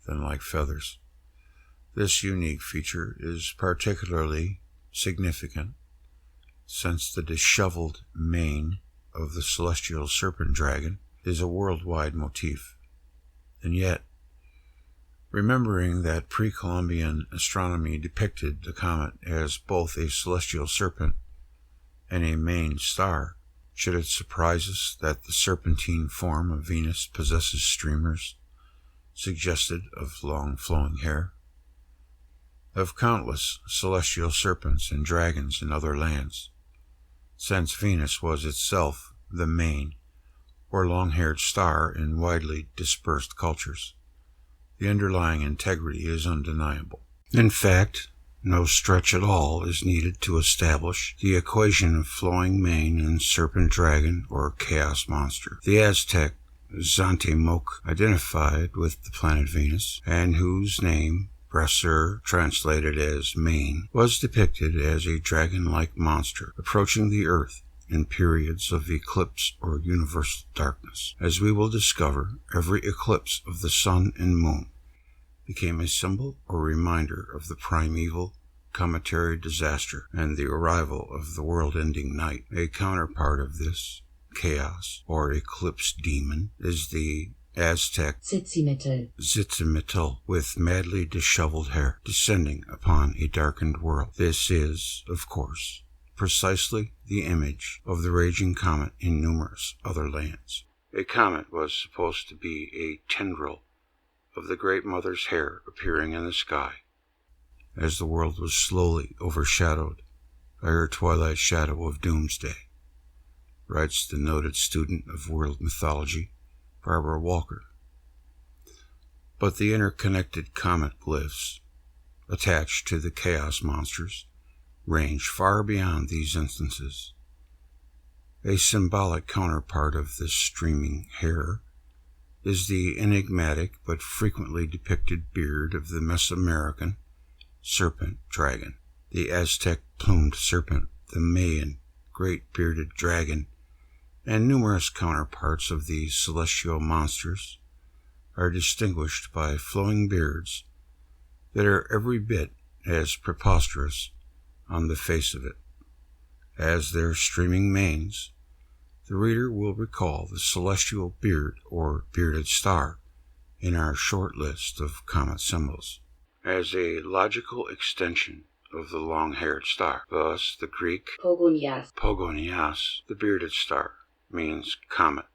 than like feathers. This unique feature is particularly significant since the disheveled mane of the celestial serpent dragon is a worldwide motif. And yet, remembering that pre-Columbian astronomy depicted the comet as both a celestial serpent and a maned star, should it surprise us that the serpentine form of Venus possesses streamers suggested of long flowing hair? Of countless celestial serpents and dragons in other lands, since Venus was itself the mane or long-haired star in widely dispersed cultures, the underlying integrity is undeniable. In fact, no stretch at all is needed to establish the equation of flowing mane and serpent dragon or chaos monster. The Aztec Zantemoc identified with the planet Venus, and whose name, Brasser, translated as mane, was depicted as a dragon-like monster approaching the earth in periods of eclipse or universal darkness. As we will discover, every eclipse of the sun and moon became a symbol or reminder of the primeval cometary disaster and the arrival of the world-ending night. A counterpart of this chaos or eclipse demon is the Aztec Tzitzimictl with madly disheveled hair descending upon a darkened world. This is, of course, precisely the image of the raging comet in numerous other lands. A comet was supposed to be a tendril of the Great Mother's hair appearing in the sky, as the world was slowly overshadowed by her twilight shadow of doomsday, writes the noted student of world mythology, Barbara Walker. But the interconnected comet glyphs attached to the chaos monsters range far beyond these instances. A symbolic counterpart of this streaming hair is the enigmatic but frequently depicted beard of the Mesoamerican serpent dragon, the Aztec plumed serpent, the Mayan great bearded dragon, and numerous counterparts of these celestial monsters are distinguished by flowing beards that are every bit as preposterous on the face of it as their streaming manes. The reader will recall the celestial beard or bearded star in our short list of comet symbols. as a logical extension of the long-haired star. Thus, the Greek pogonias, the bearded star, means comet.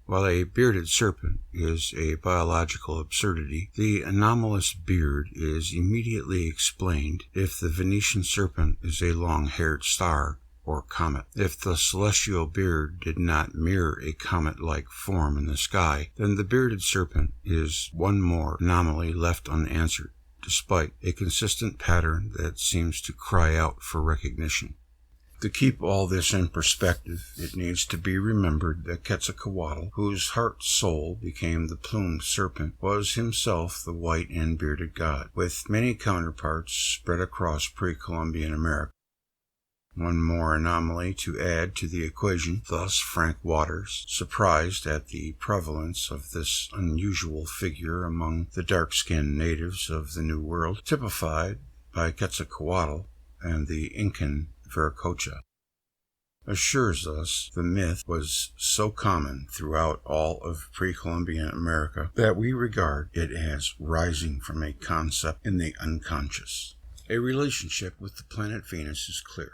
While a bearded serpent is a biological absurdity, the anomalous beard is immediately explained if the Venetian serpent is a long-haired star or comet. If the celestial beard did not mirror a comet-like form in the sky, then the bearded serpent is one more anomaly left unanswered, despite a consistent pattern that seems to cry out for recognition. To keep all this in perspective, it needs to be remembered that Quetzalcoatl, whose heart-soul became the plumed serpent, was himself the white and bearded god, with many counterparts spread across pre-Columbian America. One more anomaly to add to the equation. Thus, Frank Waters, surprised at the prevalence of this unusual figure among the dark-skinned natives of the New World, typified by Quetzalcoatl and the Incan Velikovsky, assures us the myth was so common throughout all of pre-Columbian America that we regard it as rising from a concept in the unconscious. A relationship with the planet Venus is clear,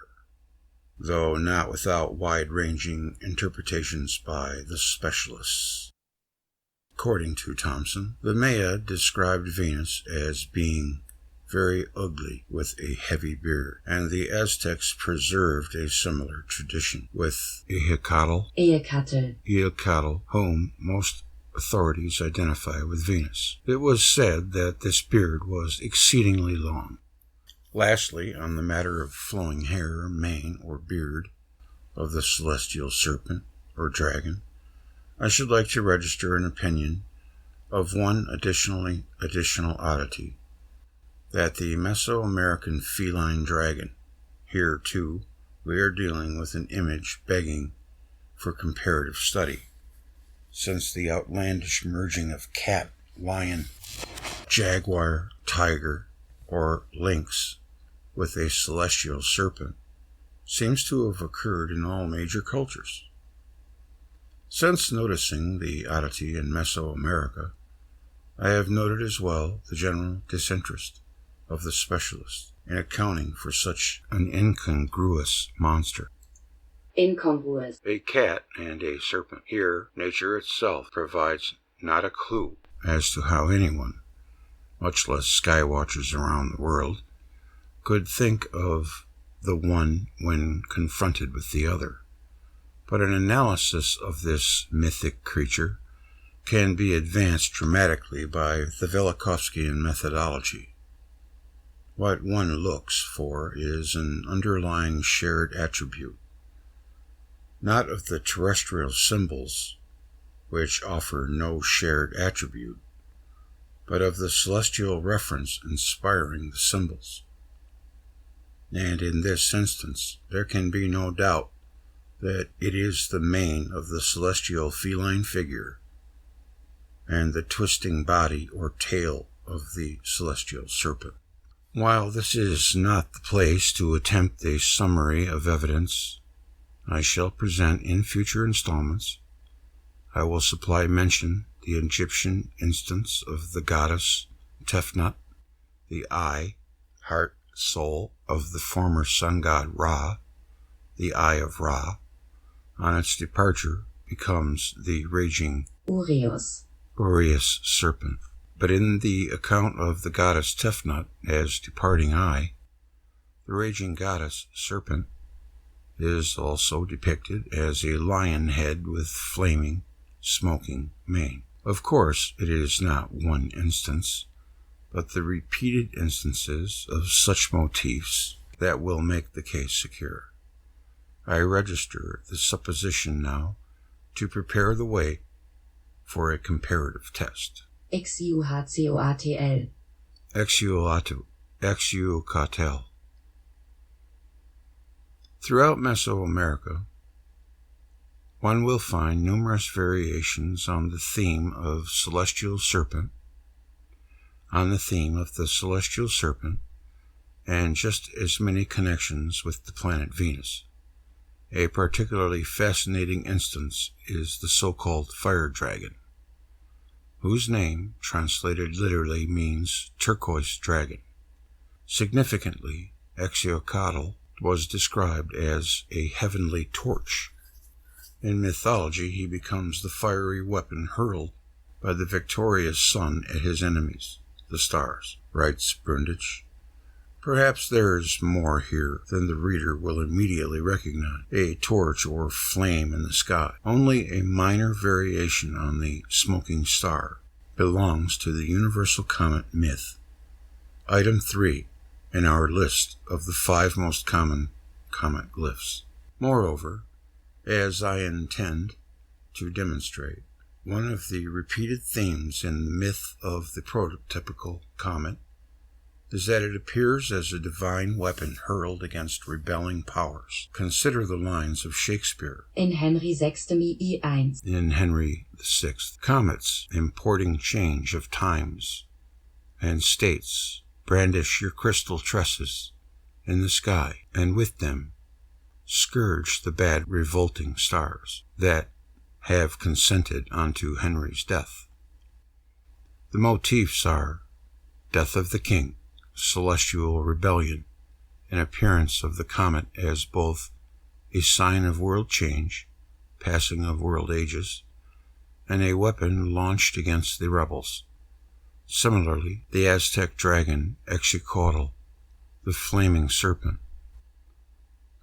though not without wide-ranging interpretations by the specialists. According to Thomson, the Maya described Venus as being very ugly with a heavy beard, and the Aztecs preserved a similar tradition with Iacatl, whom most authorities identify with Venus. It was said that this beard was exceedingly long. Lastly, on the matter of flowing hair, mane, or beard of the celestial serpent or dragon, I should like to register an opinion of one additional oddity, that the Mesoamerican feline dragon. Here, too, we are dealing with an image begging for comparative study, since the outlandish merging of cat, lion, jaguar, tiger, or lynx with a celestial serpent seems to have occurred in all major cultures. Since noticing the oddity in Mesoamerica, I have noted as well the general disinterest of the specialists in accounting for such an incongruous monster. A cat and a serpent. Here, nature itself provides not a clue as to how anyone, much less skywatchers around the world, could think of the one when confronted with the other. But an analysis of this mythic creature can be advanced dramatically by the Velikovskian methodology. What one looks for is an underlying shared attribute, not of the terrestrial symbols, which offer no shared attribute, but of the celestial reference inspiring the symbols. And in this instance, there can be no doubt that it is the mane of the celestial feline figure and the twisting body or tail of the celestial serpent. While this is not the place to attempt a summary of evidence I shall present in future installments, I will supply mention the Egyptian instance of the goddess Tefnut, the eye, heart, soul of the former sun god Ra, the eye of Ra, on its departure becomes the raging Urius serpent. But in the account of the goddess Tefnut as departing eye, the raging goddess serpent is also depicted as a lion head with flaming, smoking mane. Of course, it is not one instance, but the repeated instances of such motifs that will make the case secure. I register the supposition now to prepare the way for a comparative test. Exuhatl. Exucatl. Throughout Mesoamerica, one will find numerous variations on the theme of celestial serpent, and just as many connections with the planet Venus. A particularly fascinating instance is the so-called fire dragon. whose name, translated literally, means turquoise dragon. Significantly, Quetzalcoatl was described as a heavenly torch. In mythology, he becomes the fiery weapon hurled by the victorious sun at his enemies, the stars, writes Brundage. Perhaps there's more here than the reader will immediately recognize. A torch or flame in the sky, only a minor variation on the smoking star, belongs to the universal comet myth. Item 3 in our list of the 5 most common comet glyphs. Moreover, as I intend to demonstrate, one of the repeated themes in the myth of the prototypical comet is that it appears as a divine weapon hurled against rebelling powers. Consider the lines of Shakespeare in Henry VI. In Henry VI. Comets, importing change of times and states, brandish your crystal tresses in the sky, and with them scourge the bad revolting stars that have consented unto Henry's death. The motifs are death of the king, celestial rebellion, an appearance of the comet as both a sign of world change, passing of world ages, and a weapon launched against the rebels. Similarly, the Aztec dragon Quetzalcoatl, the flaming serpent,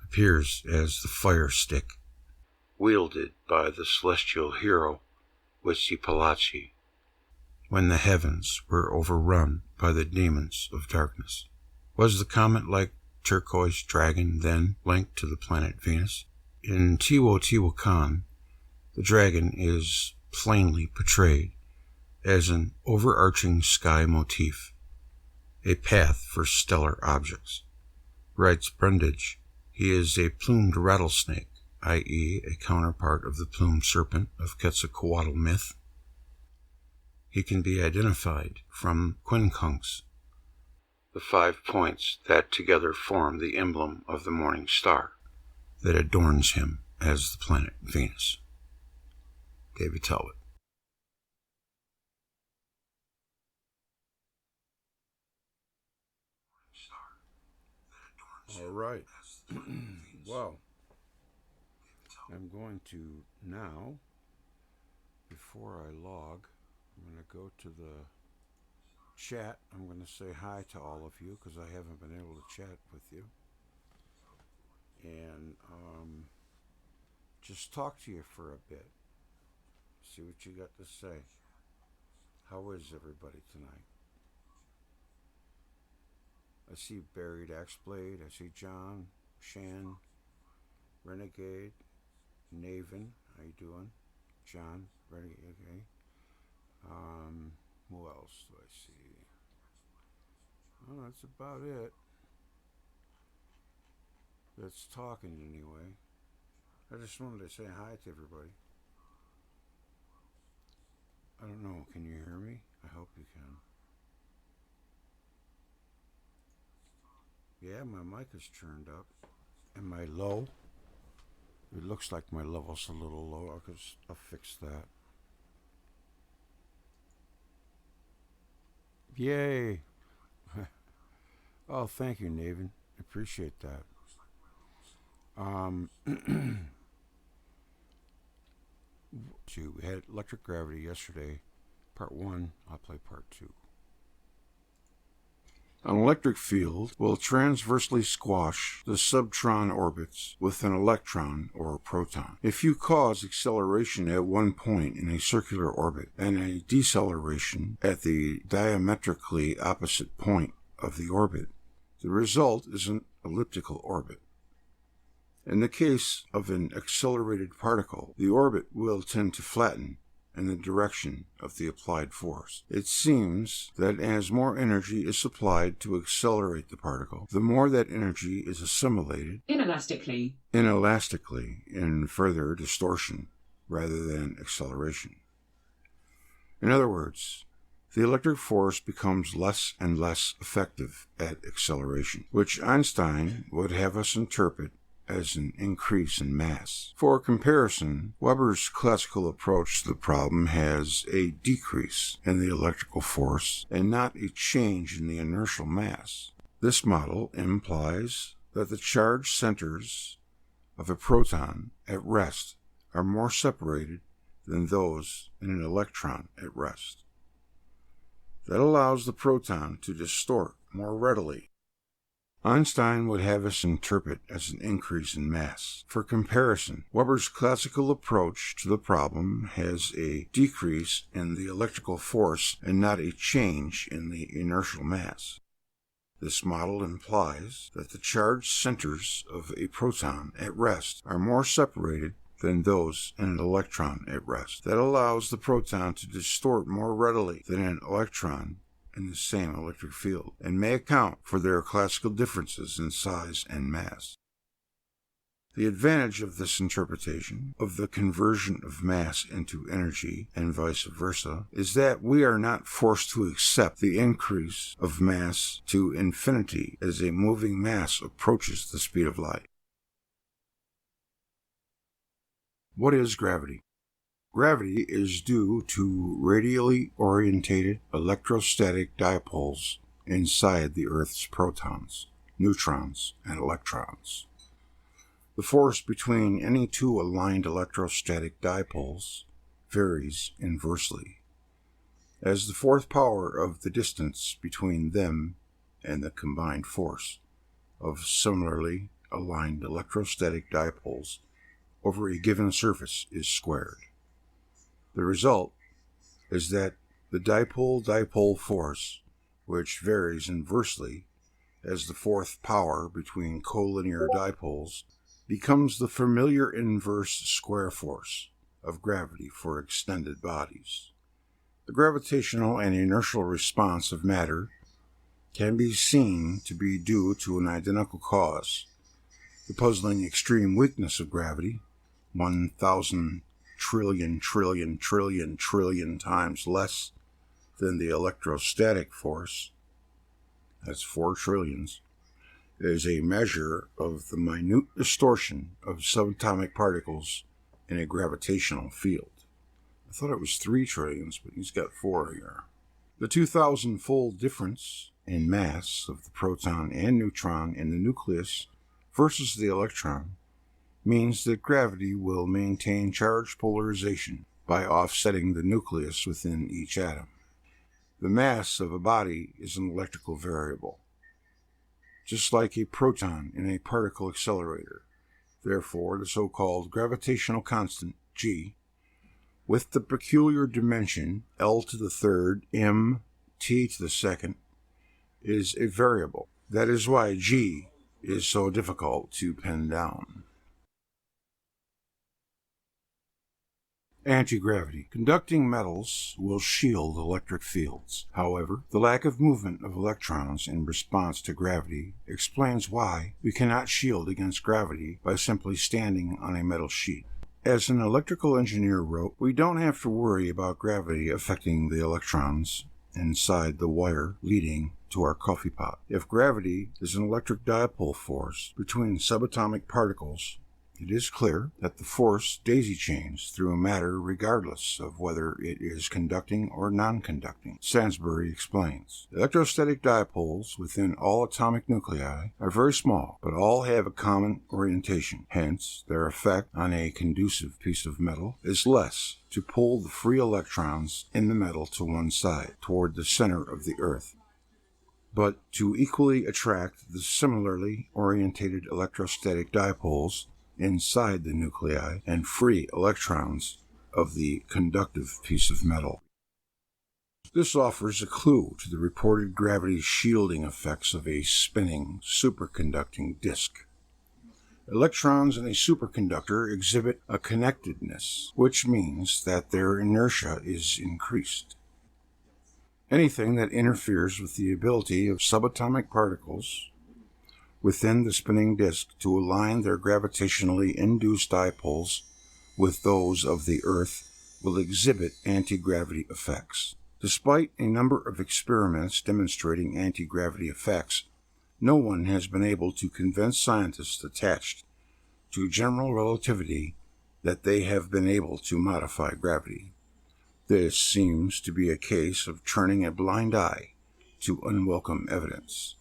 appears as the fire stick wielded by the celestial hero Huitzilopochtli when the heavens were overrun by the demons of darkness. Was the comet like turquoise dragon then linked to the planet Venus? In Teotihuacan, the dragon is plainly portrayed as an overarching sky motif, a path for stellar objects. Writes Brundage, he is a plumed rattlesnake, i.e. a counterpart of the plumed serpent of Quetzalcoatl myth. He can be identified from quincunx, the 5 points that together form the emblem of the morning star that adorns him as the planet Venus. David Talbot. All right. Well, I'm going to now, before I log, I'm going to go to the chat. I'm going to say hi to all of you because I haven't been able to chat with you. And just talk to you for a bit. See what you got to say. How is everybody tonight? I see Buried Axeblade. I see John, Shan, Renegade, Naven. How you doing? John, Renegade. Okay. Who else do I see? Oh, that's about it. That's talking anyway. I just wanted to say hi to everybody. I don't know. Can you hear me? I hope you can. Yeah, my mic is turned up. Am I low? It looks like my level's a little low. I'll fix that. Yay! Oh, thank you, Naven. Appreciate that. We had electric gravity yesterday. Part 1. I'll play part 2. An electric field will transversely squash the subtron orbits with an electron or a proton. If you cause acceleration at one point in a circular orbit and a deceleration at the diametrically opposite point of the orbit, the result is an elliptical orbit. In the case of an accelerated particle, the orbit will tend to flatten in the direction of the applied force. It seems that as more energy is supplied to accelerate the particle, the more that energy is assimilated inelastically in further distortion rather than acceleration. In other words, the electric force becomes less and less effective at acceleration, which Einstein would have us interpret as an increase in mass. For comparison, Weber's classical approach to the problem has a decrease in the electrical force and not a change in the inertial mass. This model implies that the charge centers of a proton at rest are more separated than those in an electron at rest. That allows the proton to distort more readily. Einstein would have us interpret as an increase in mass. For comparison, Weber's classical approach to the problem has a decrease in the electrical force and not a change in the inertial mass. This model implies that the charged centers of a proton at rest are more separated than those in an electron at rest. That allows the proton to distort more readily than an electron in the same electric field, and may account for their classical differences in size and mass. The advantage of this interpretation of the conversion of mass into energy and vice versa is that we are not forced to accept the increase of mass to infinity as a moving mass approaches the speed of light. What is gravity? Gravity is due to radially orientated electrostatic dipoles inside the Earth's protons, neutrons, and electrons. The force between any two aligned electrostatic dipoles varies inversely, as the fourth power of the distance between them and the combined force of similarly aligned electrostatic dipoles over a given surface is squared. The result is that the dipole-dipole force, which varies inversely as the fourth power between collinear dipoles, becomes the familiar inverse square force of gravity for extended bodies. The gravitational and inertial response of matter can be seen to be due to an identical cause. The puzzling extreme weakness of gravity, 1,000 trillion times less than the electrostatic force, that's 4 trillions, is a measure of the minute distortion of subatomic particles in a gravitational field. I thought it was 3 trillions, but he's got 4 here. The 2,000-fold difference in mass of the proton and neutron in the nucleus versus the electron means that gravity will maintain charge polarization by offsetting the nucleus within each atom. The mass of a body is an electrical variable, just like a proton in a particle accelerator. Therefore, the so-called gravitational constant, g, with the peculiar dimension L to the third m t to the second, is a variable. That is why g is so difficult to pin down. Anti-gravity. Conducting metals will shield electric fields. However, the lack of movement of electrons in response to gravity explains why we cannot shield against gravity by simply standing on a metal sheet. As an electrical engineer wrote, we don't have to worry about gravity affecting the electrons inside the wire leading to our coffee pot. If gravity is an electric dipole force between subatomic particles, it is clear that the force daisy-chains through matter regardless of whether it is conducting or non-conducting. Sansbury explains. Electrostatic dipoles within all atomic nuclei are very small, but all have a common orientation. Hence, their effect on a conducive piece of metal is less to pull the free electrons in the metal to one side, toward the center of the Earth, but to equally attract the similarly orientated electrostatic dipoles inside the nuclei and free electrons of the conductive piece of metal. This offers a clue to the reported gravity shielding effects of a spinning superconducting disk. Electrons in a superconductor exhibit a connectedness, which means that their inertia is increased. Anything that interferes with the ability of subatomic particles within the spinning disk to align their gravitationally induced dipoles with those of the Earth will exhibit anti-gravity effects. Despite a number of experiments demonstrating anti-gravity effects, no one has been able to convince scientists attached to general relativity that they have been able to modify gravity. This seems to be a case of turning a blind eye to unwelcome evidence.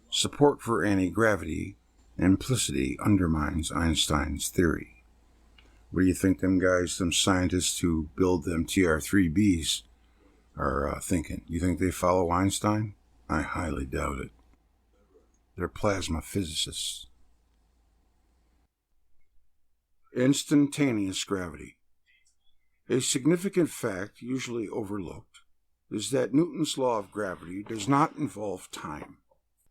Support for anti-gravity implicitly undermines Einstein's theory. What do you think them scientists who build them TR-3Bs are thinking? You think they follow Einstein? I highly doubt it. They're plasma physicists. Instantaneous gravity. A significant fact usually overlooked is that Newton's law of gravity does not involve time.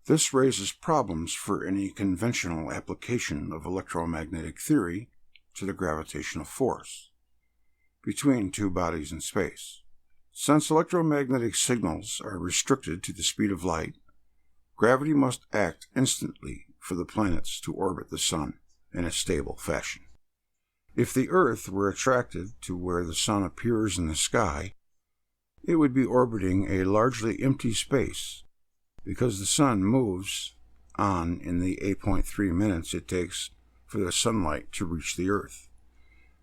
This raises problems for any conventional application of electromagnetic theory to the gravitational force between two bodies in space. Since electromagnetic signals are restricted to the speed of light, gravity must act instantly for the planets to orbit the Sun in a stable fashion. If the Earth were attracted to where the Sun appears in the sky, it would be orbiting a largely empty space because the Sun moves on in the 8.3 minutes it takes for the sunlight to reach the Earth.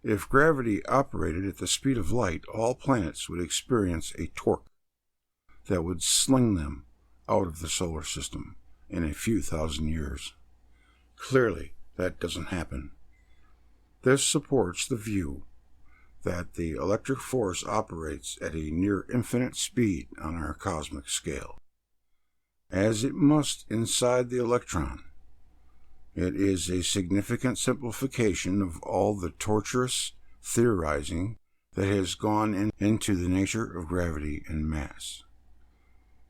If gravity operated at the speed of light, all planets would experience a torque that would sling them out of the solar system in a few thousand years. Clearly, that doesn't happen. This supports the view that the electric force operates at a near infinite speed on our cosmic scale, as it must inside the electron. It is a significant simplification of all the torturous theorizing that has gone into the nature of gravity and mass.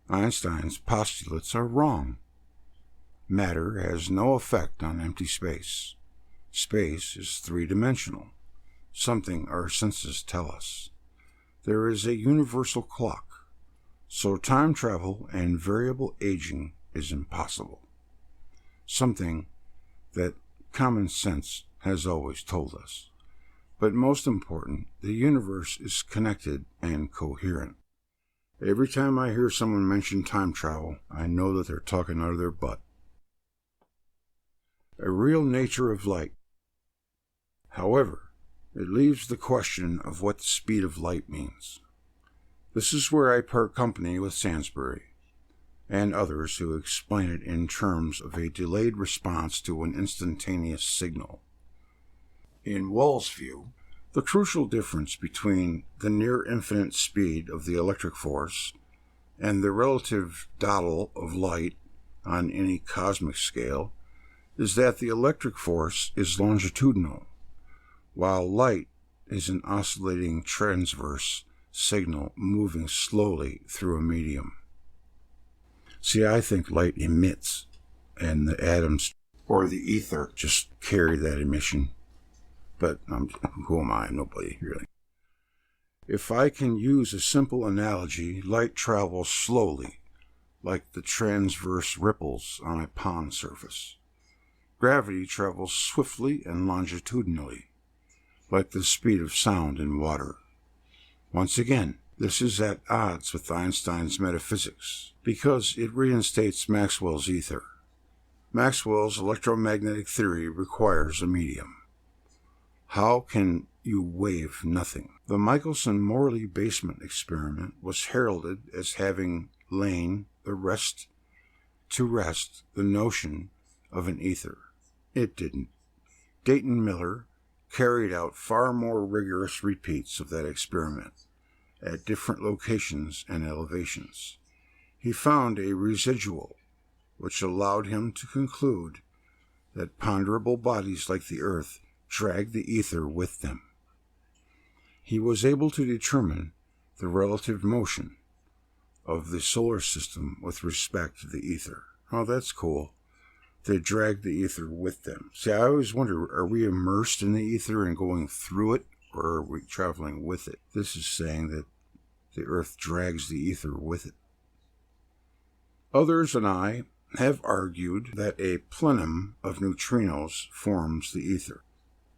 Einstein's postulates are wrong. Matter has no effect on empty space. Space is three-dimensional, something our senses tell us. There is a universal clock, so time travel and variable aging is impossible, something that common sense has always told us. But most important, the universe is connected and coherent. Every time I hear someone mention time travel, I know that they're talking out of their butt. A real nature of light. However, it leaves the question of what the speed of light means. This is where I part company with Sansbury and others who explain it in terms of a delayed response to an instantaneous signal. In Wall's view, the crucial difference between the near-infinite speed of the electric force and the relative dawdle of light on any cosmic scale is that the electric force is longitudinal, while light is an oscillating transverse signal moving slowly through a medium. See, I think light emits, and the atoms or the ether just carry that emission. But who am I? Nobody, really. If I can use a simple analogy, light travels slowly, like the transverse ripples on a pond surface. Gravity travels swiftly and longitudinally, like the speed of sound in water. Once again, this is at odds with Einstein's metaphysics, because it reinstates Maxwell's ether. Maxwell's electromagnetic theory requires a medium. How can you wave nothing? The Michelson-Morley basement experiment was heralded as having lain to rest the notion of an ether. It didn't. Dayton Miller carried out far more rigorous repeats of that experiment at different locations and elevations. He found a residual which allowed him to conclude that ponderable bodies like the Earth drag the ether with them. He was able to determine the relative motion of the solar system with respect to the ether. Oh, that's cool. They drag the ether with them. See, I always wonder, are we immersed in the ether and going through it, or are we traveling with it? This is saying that the Earth drags the ether with it. Others and I have argued that a plenum of neutrinos forms the ether.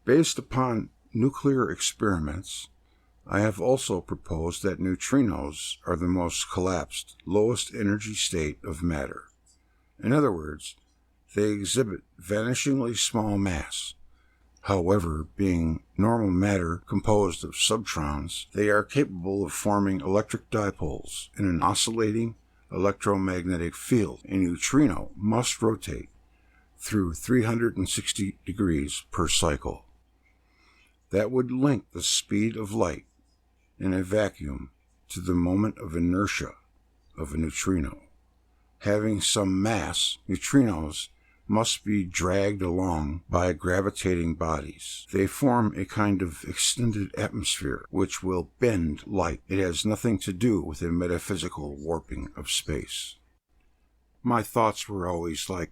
Based upon nuclear experiments, I have also proposed that neutrinos are the most collapsed, lowest energy state of matter. In other words, they exhibit vanishingly small mass, However, being normal matter composed of subtrons, they are capable of forming electric dipoles in an oscillating electromagnetic field. A neutrino must rotate through 360 degrees per cycle. That would link the speed of light in a vacuum to the moment of inertia of a neutrino. Having some mass, neutrinos must be dragged along by gravitating bodies. They form a kind of extended atmosphere which will bend light. It has nothing to do with a metaphysical warping of space. My thoughts were always like,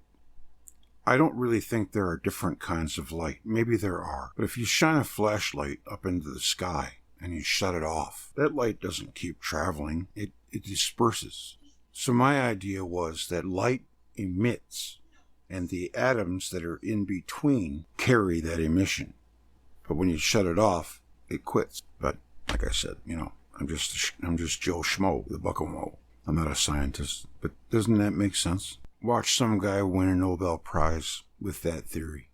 I don't really think there are different kinds of light. Maybe there are. But if you shine a flashlight up into the sky and you shut it off, that light doesn't keep traveling. It disperses. So my idea was that light emits, and the atoms that are in between carry that emission. But when you shut it off, it quits. But like I said, I'm just Joe Schmo, the Buckamo. I'm not a scientist, but doesn't that make sense? Watch some guy win a Nobel Prize with that theory.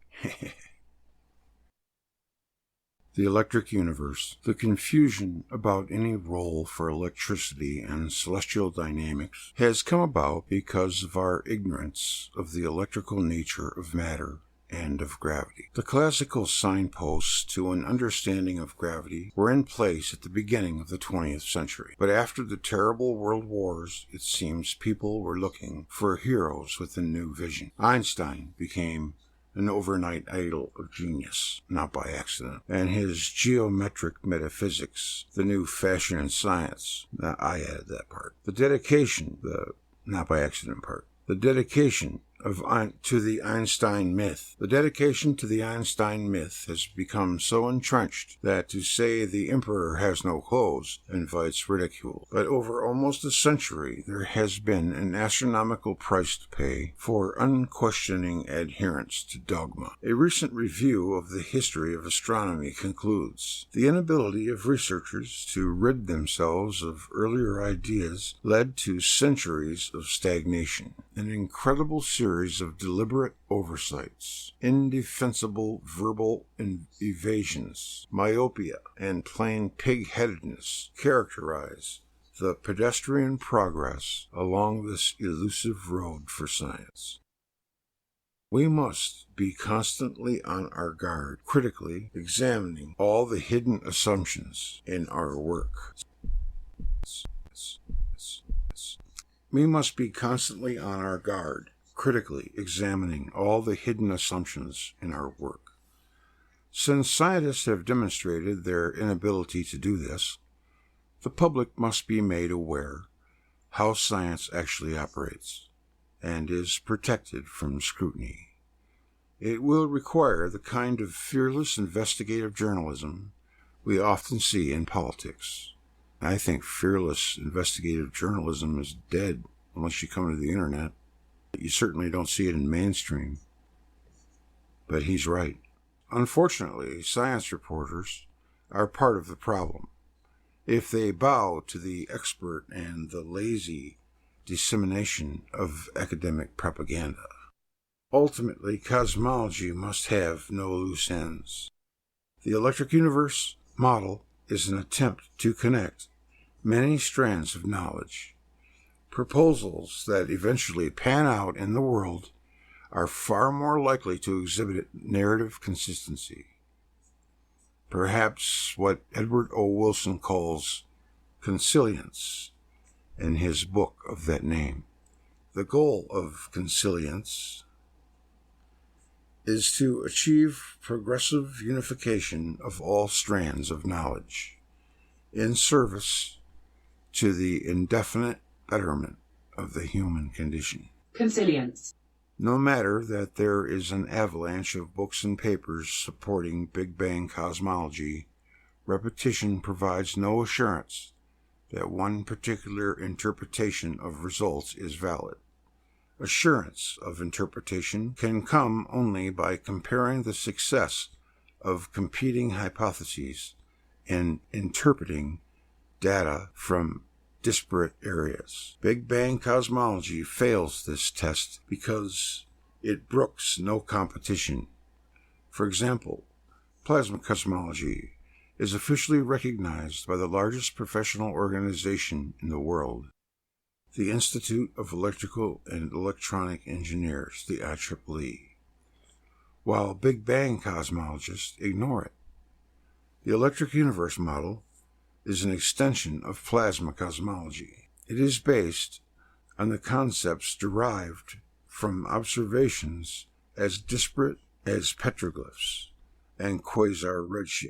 The electric universe. The confusion about any role for electricity and celestial dynamics has come about because of our ignorance of the electrical nature of matter and of gravity. The classical signposts to an understanding of gravity were in place at the beginning of the 20th century. But after the terrible world wars, it seems people were looking for heroes with a new vision. Einstein became an overnight idol of genius, not by accident. And his geometric metaphysics, the new fashion in science. I added that part. The dedication, the not by accident part. The dedication to the Einstein myth. The dedication to the Einstein myth has become so entrenched that to say the emperor has no clothes invites ridicule. But over almost a century, there has been an astronomical price to pay for unquestioning adherence to dogma. A recent review of the history of astronomy concludes, the inability of researchers to rid themselves of earlier ideas led to centuries of stagnation, an incredible series of deliberate oversights, indefensible verbal evasions, myopia, and plain pig-headedness characterize the pedestrian progress along this elusive road for science. We must be constantly on our guard, critically examining all the hidden assumptions in our work. We must be constantly on our guard, critically examining all the hidden assumptions in our work. Since scientists have demonstrated their inability to do this, the public must be made aware how science actually operates and is protected from scrutiny. It will require the kind of fearless investigative journalism we often see in politics. I think fearless investigative journalism is dead unless you come to the internet. You certainly don't see it in mainstream. But he's right. Unfortunately, science reporters are part of the problem. If they bow to the expert and the lazy dissemination of academic propaganda, ultimately cosmology must have no loose ends. The electric universe model is an attempt to connect many strands of knowledge. Proposals that eventually pan out in the world are far more likely to exhibit narrative consistency. Perhaps what Edward O. Wilson calls consilience in his book of that name. The goal of consilience is to achieve progressive unification of all strands of knowledge in service to the indefinite betterment of the human condition. Consilience. No matter that there is an avalanche of books and papers supporting Big Bang cosmology, repetition provides no assurance that one particular interpretation of results is valid. Assurance of interpretation can come only by comparing the success of competing hypotheses in interpreting data from disparate areas. Big Bang cosmology fails this test because it brooks no competition. For example, Plasma Cosmology is officially recognized by the largest professional organization in the world, the Institute of Electrical and Electronic Engineers, the IEEE, while Big Bang cosmologists ignore it. The electric universe model is an extension of plasma cosmology. It is based on the concepts derived from observations as disparate as petroglyphs and quasar redshift.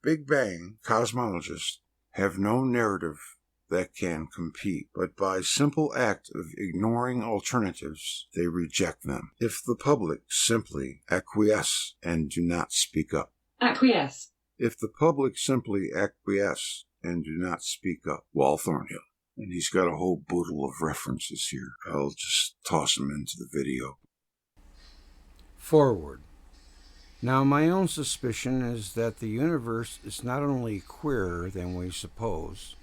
Big Bang cosmologists have no narrative that can compete, but by simple act of ignoring alternatives, they reject them. If the public simply acquiesce and do not speak up. Acquiesce. If the public simply acquiesce and do not speak up. Wall Thornhill. And he's got a whole boodle of references here. I'll just toss them into the video. Forward. Now, my own suspicion is that the universe is not only queerer than we suppose,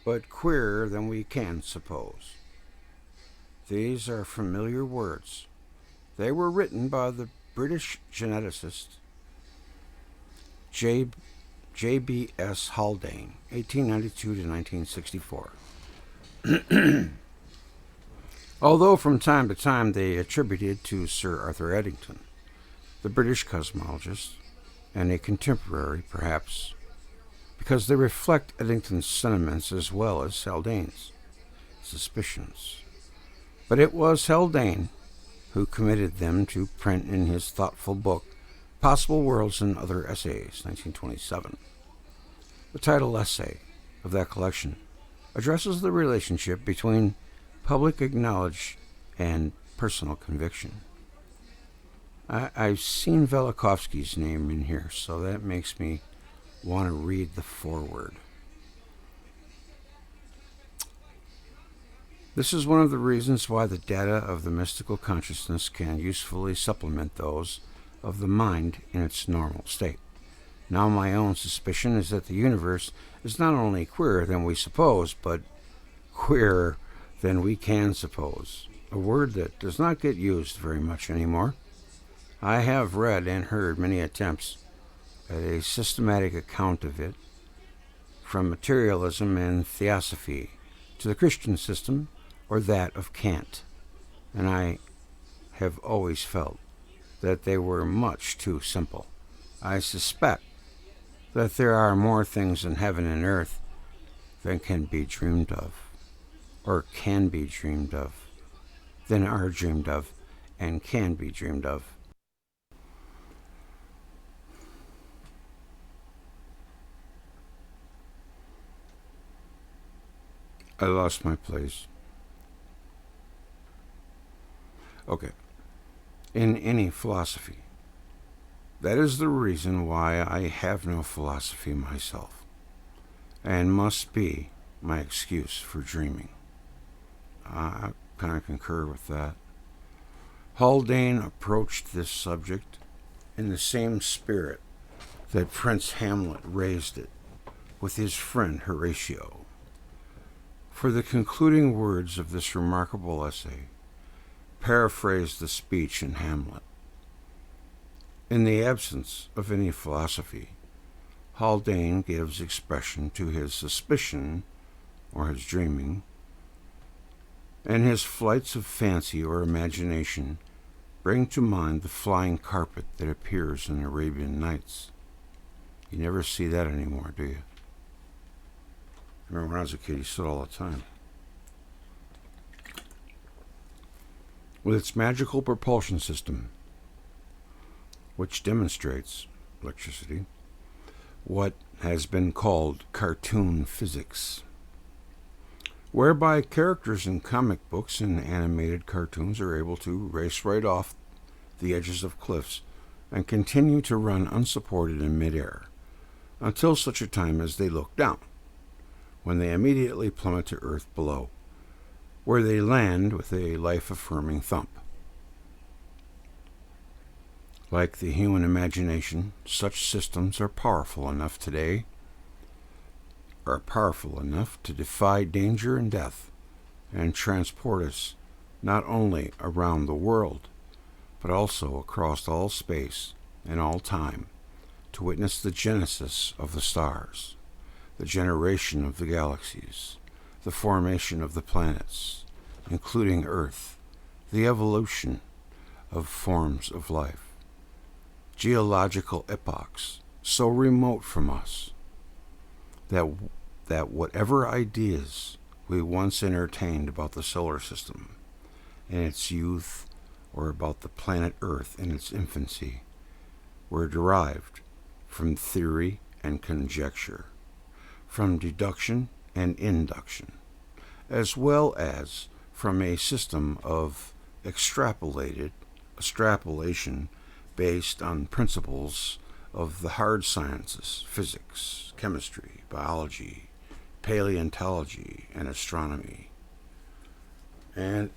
but queerer than we can suppose. These are familiar words. They were written by the British geneticist J.B.S. Haldane, 1892 to 1964. Although from time to time they attributed to Sir Arthur Eddington, the British cosmologist, and a contemporary, perhaps, because they reflect Eddington's sentiments as well as Haldane's suspicions. But it was Haldane who committed them to print in his thoughtful book, Possible Worlds and Other Essays, 1927. The title essay of that collection addresses the relationship between public acknowledge and personal conviction. I've seen Velikovsky's name in here, so that makes me want to read the foreword. This is one of the reasons why the data of the mystical consciousness can usefully supplement those of the mind in its normal state. Now, my own suspicion is that the universe is not only queerer than we suppose, but queerer than we can suppose, a word that does not get used very much anymore. I have read and heard many attempts at a systematic account of it, from materialism and theosophy to the Christian system or that of Kant, and I have always felt that they were much too simple. I suspect that there are more things in heaven and earth than can be dreamed of, or can be dreamed of, than are dreamed of, and can be dreamed of. I lost my place. Okay. In any philosophy. That is the reason why I have no philosophy myself, and must be my excuse for dreaming. I kind of concur with that. Haldane approached this subject in the same spirit that Prince Hamlet raised it with his friend Horatio. For the concluding words of this remarkable essay, paraphrase the speech in Hamlet. In the absence of any philosophy, Haldane gives expression to his suspicion, or his dreaming, and his flights of fancy or imagination bring to mind the flying carpet that appears in Arabian Nights. You never see that anymore, do you? I remember when I was a kid, you saw it all the time. With its magical propulsion system, which demonstrates electricity, what has been called cartoon physics, whereby characters in comic books and animated cartoons are able to race right off the edges of cliffs and continue to run unsupported in midair until such a time as they look down, when they immediately plummet to earth below, where they land with a life-affirming thump. Like the human imagination, such systems are powerful enough today, to defy danger and death, and transport us not only around the world, but also across all space in all time to witness the genesis of the stars, the generation of the galaxies, the formation of the planets, including Earth, the evolution of forms of life, geological epochs so remote from us that whatever ideas we once entertained about the solar system in its youth or about the planet Earth in its infancy were derived from theory and conjecture, from deduction and induction, as well as from a system of extrapolation based on principles of the hard sciences, physics, chemistry, biology, paleontology, and astronomy. And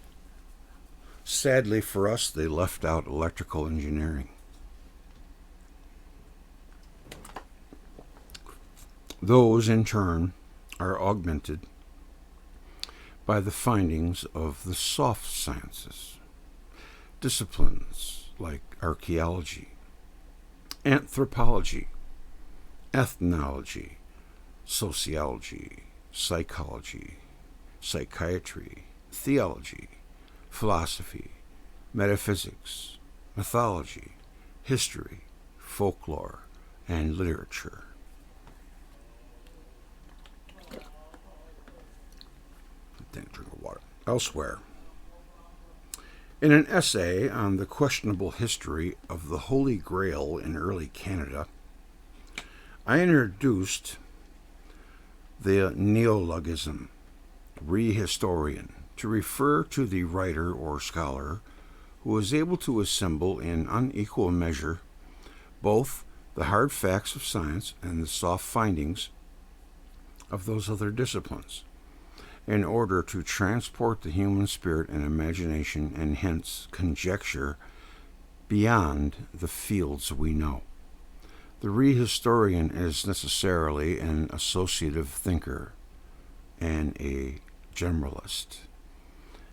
sadly for us, they left out electrical engineering. Those, in turn, are augmented by the findings of the soft sciences, disciplines like archaeology, anthropology, ethnology, sociology, psychology, psychiatry, theology, philosophy, metaphysics, mythology, history, folklore, and literature. Drink of water. Elsewhere, in an essay on the questionable history of the Holy Grail in early Canada, I introduced the neologism rehistorian to refer to the writer or scholar who is able to assemble in unequal measure both the hard facts of science and the soft findings of those other disciplines, in order to transport the human spirit and imagination, and hence conjecture, beyond the fields we know. The rehistorian is necessarily an associative thinker and a generalist,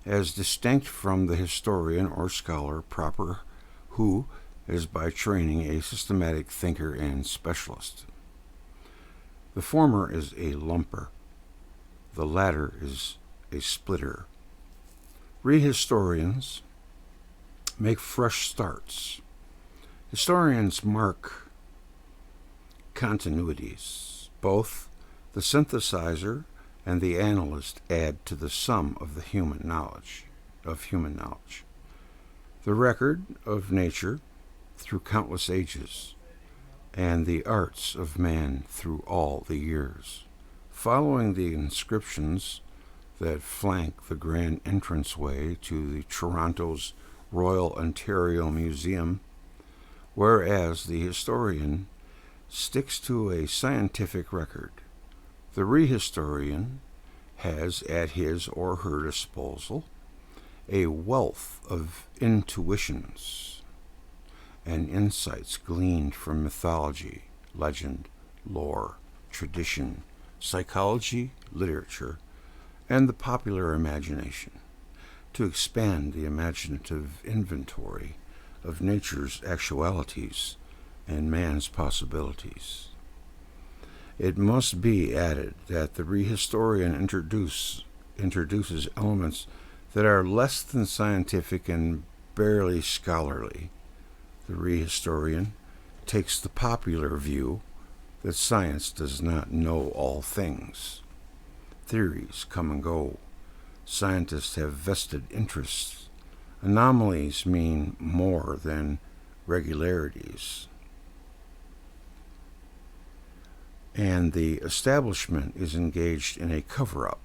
as distinct from the historian or scholar proper, who is by training a systematic thinker and specialist. The former is a lumper. The latter is a splitter. Rehistorians make fresh starts. Historians mark continuities. Both the synthesizer and the analyst add to the sum of the human knowledge. The record of nature through countless ages, and the arts of man through all the years. Following the inscriptions that flank the grand entranceway to the Toronto's Royal Ontario Museum, whereas the historian sticks to a scientific record, the rehistorian has at his or her disposal a wealth of intuitions and insights gleaned from mythology, legend, lore, tradition, psychology, literature, and the popular imagination, to expand the imaginative inventory of nature's actualities and man's possibilities. It must be added that the rehistorian introduces elements that are less than scientific and barely scholarly. The rehistorian takes the popular view that science does not know all things. Theories come and go. Scientists have vested interests. Anomalies mean more than regularities. And the establishment is engaged in a cover-up,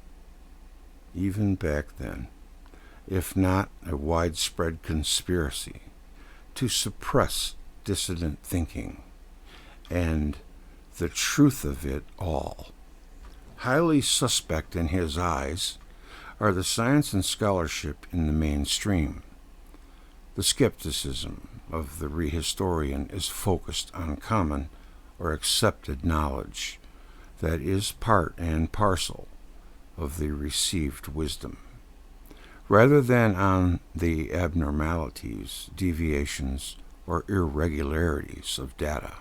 even back then, if not a widespread conspiracy, to suppress dissident thinking and the truth of it all. Highly suspect in his eyes are the science and scholarship in the mainstream. The skepticism of the rehistorian is focused on common or accepted knowledge that is part and parcel of the received wisdom, rather than on the abnormalities, deviations, or irregularities of data.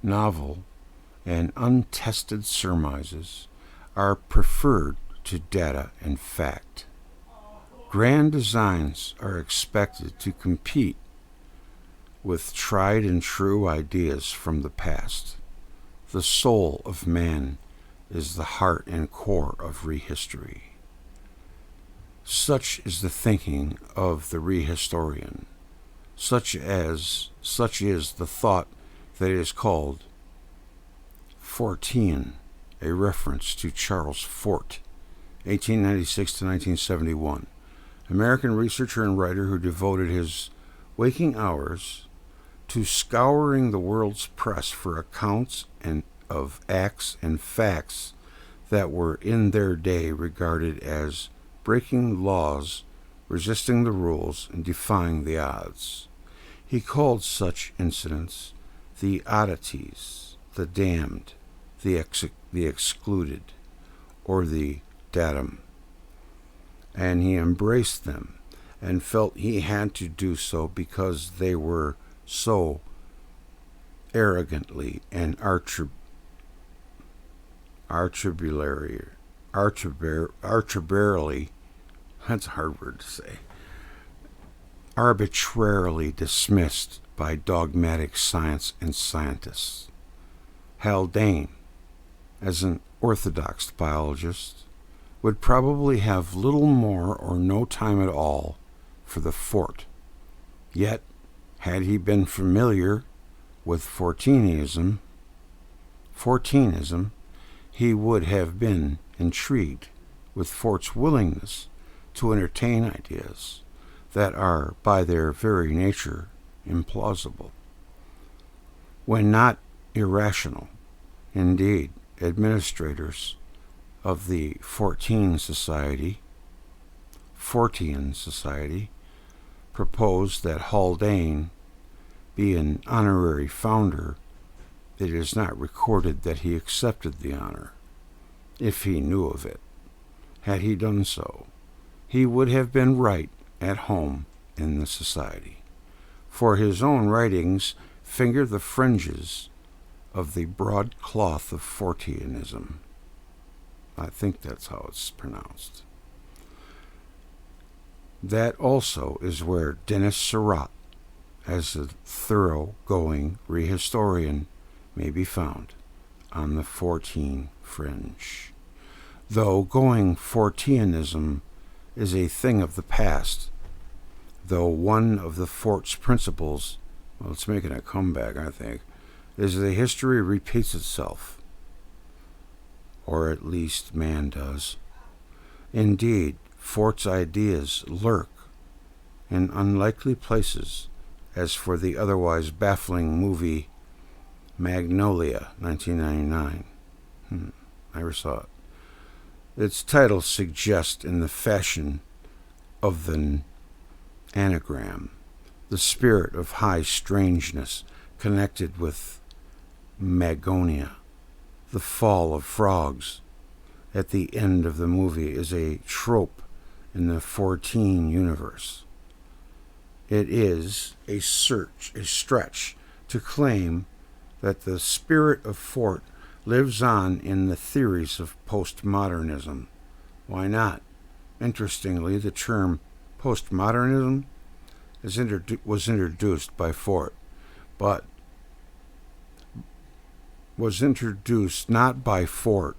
Novel and untested surmises are preferred to data and fact. Grand designs are expected to compete with tried and true ideas from the past. The soul of man is the heart and core of rehistory. Such is the thinking of the rehistorian. Such is the thought that is called Fortean, a reference to Charles Fort, 1896 to 1971, American researcher and writer who devoted his waking hours to scouring the world's press for accounts of acts and facts that were in their day regarded as breaking laws, resisting the rules, and defying the odds. He called such incidents the oddities, the damned, the excluded, or the datum. And he embraced them and felt he had to do so because they were so arrogantly and arbitrarily, that's a hard word to say, arbitrarily dismissed by dogmatic science and scientists. Haldane, as an orthodox biologist, would probably have little more or no time at all for the fort. Yet, had he been familiar with Forteanism, he would have been intrigued with Fort's willingness to entertain ideas that are, by their very nature, implausible. When not irrational, indeed, administrators of the Fortean Society proposed that Haldane be an honorary founder. It is not recorded that he accepted the honor, if he knew of it. Had he done so, he would have been right at home in the society, for his own writings finger the fringes of the broadcloth of Forteanism. I think that's how it's pronounced. That also is where Dennis Surratt, as a thoroughgoing rehistorian, may be found, on the Fortean fringe. Though going Forteanism is a thing of the past, though one of the Fort's principles, well, it's making a comeback, I think, is that history repeats itself, or at least man does. Indeed, Fort's ideas lurk in unlikely places, as for the otherwise baffling movie Magnolia, 1999. Never saw it. Its title suggests, in the fashion of the anagram, the spirit of high strangeness connected with Magonia. The fall of frogs at the end of the movie is a trope in the Fortean universe. It is a stretch to claim that the spirit of Fort lives on in the theories of postmodernism. Why not? Interestingly, the term postmodernism was introduced by Fort, but was introduced not by Fort,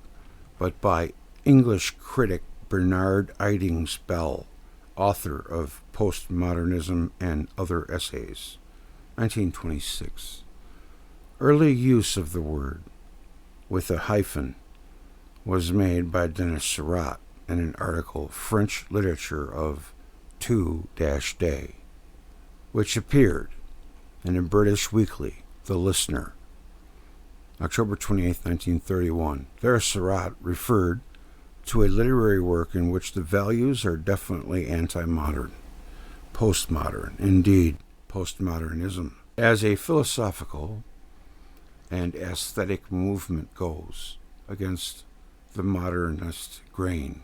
but by English critic Bernard Eidings Bell, author of Postmodernism and Other Essays, 1926. Early use of the word, with a hyphen, was made by Dennis Surratt in an article, French Literature of 2-Day, which appeared in a British weekly, The Listener, October 28, 1931. There, Surratt referred to a literary work in which the values are definitely anti-modern, postmodern, indeed, postmodernism. As a philosophical and aesthetic movement goes against the modernist grain,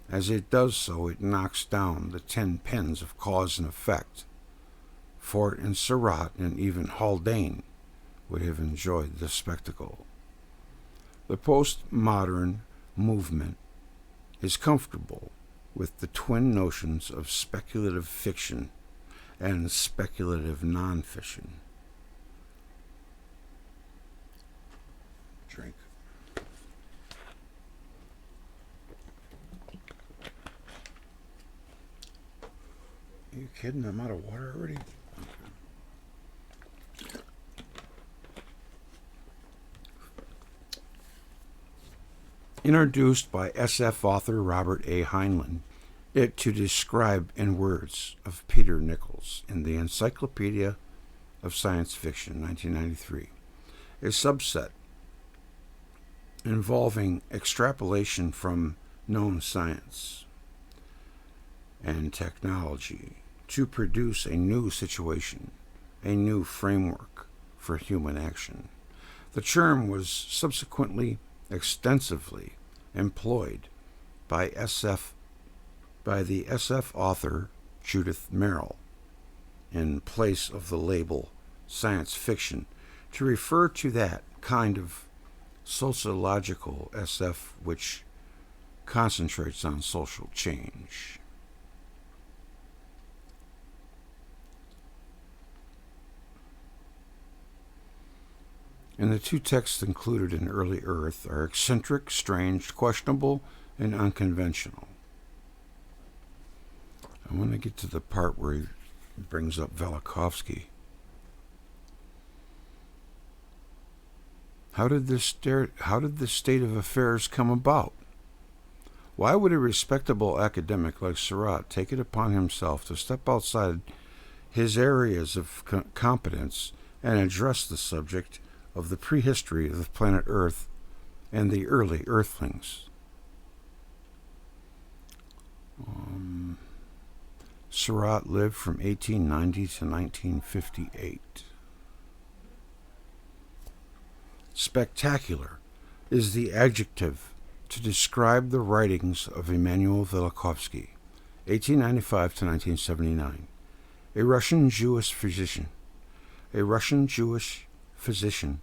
as it does so, it knocks down the 10 pins of cause and effect. Fort and Surratt and even Haldane would have enjoyed the spectacle. The postmodern movement is comfortable with the twin notions of speculative fiction and speculative non-fiction. Drink. Are you kidding? I'm out of water already? Okay. Introduced by SF author Robert A. Heinlein, it to describe in words of Peter Nichols in the Encyclopedia of Science Fiction, 1993, a subset involving extrapolation from known science and technology to produce a new situation, a new framework for human action. The term was subsequently extensively employed by the SF author Judith Merrill in place of the label science fiction to refer to that kind of sociological SF which concentrates on social change. And the two texts included in Early Earth are eccentric, strange, questionable, and unconventional. I want to get to the part where he brings up Velikovsky. How did this state of affairs come about? Why would a respectable academic like Surratt take it upon himself to step outside his areas of competence and address the subject of the prehistory of the planet Earth and the early Earthlings? Surratt lived from 1890 to 1958. Spectacular is the adjective to describe the writings of Immanuel Velikovsky, 1895 to 1979, a Russian Jewish physician,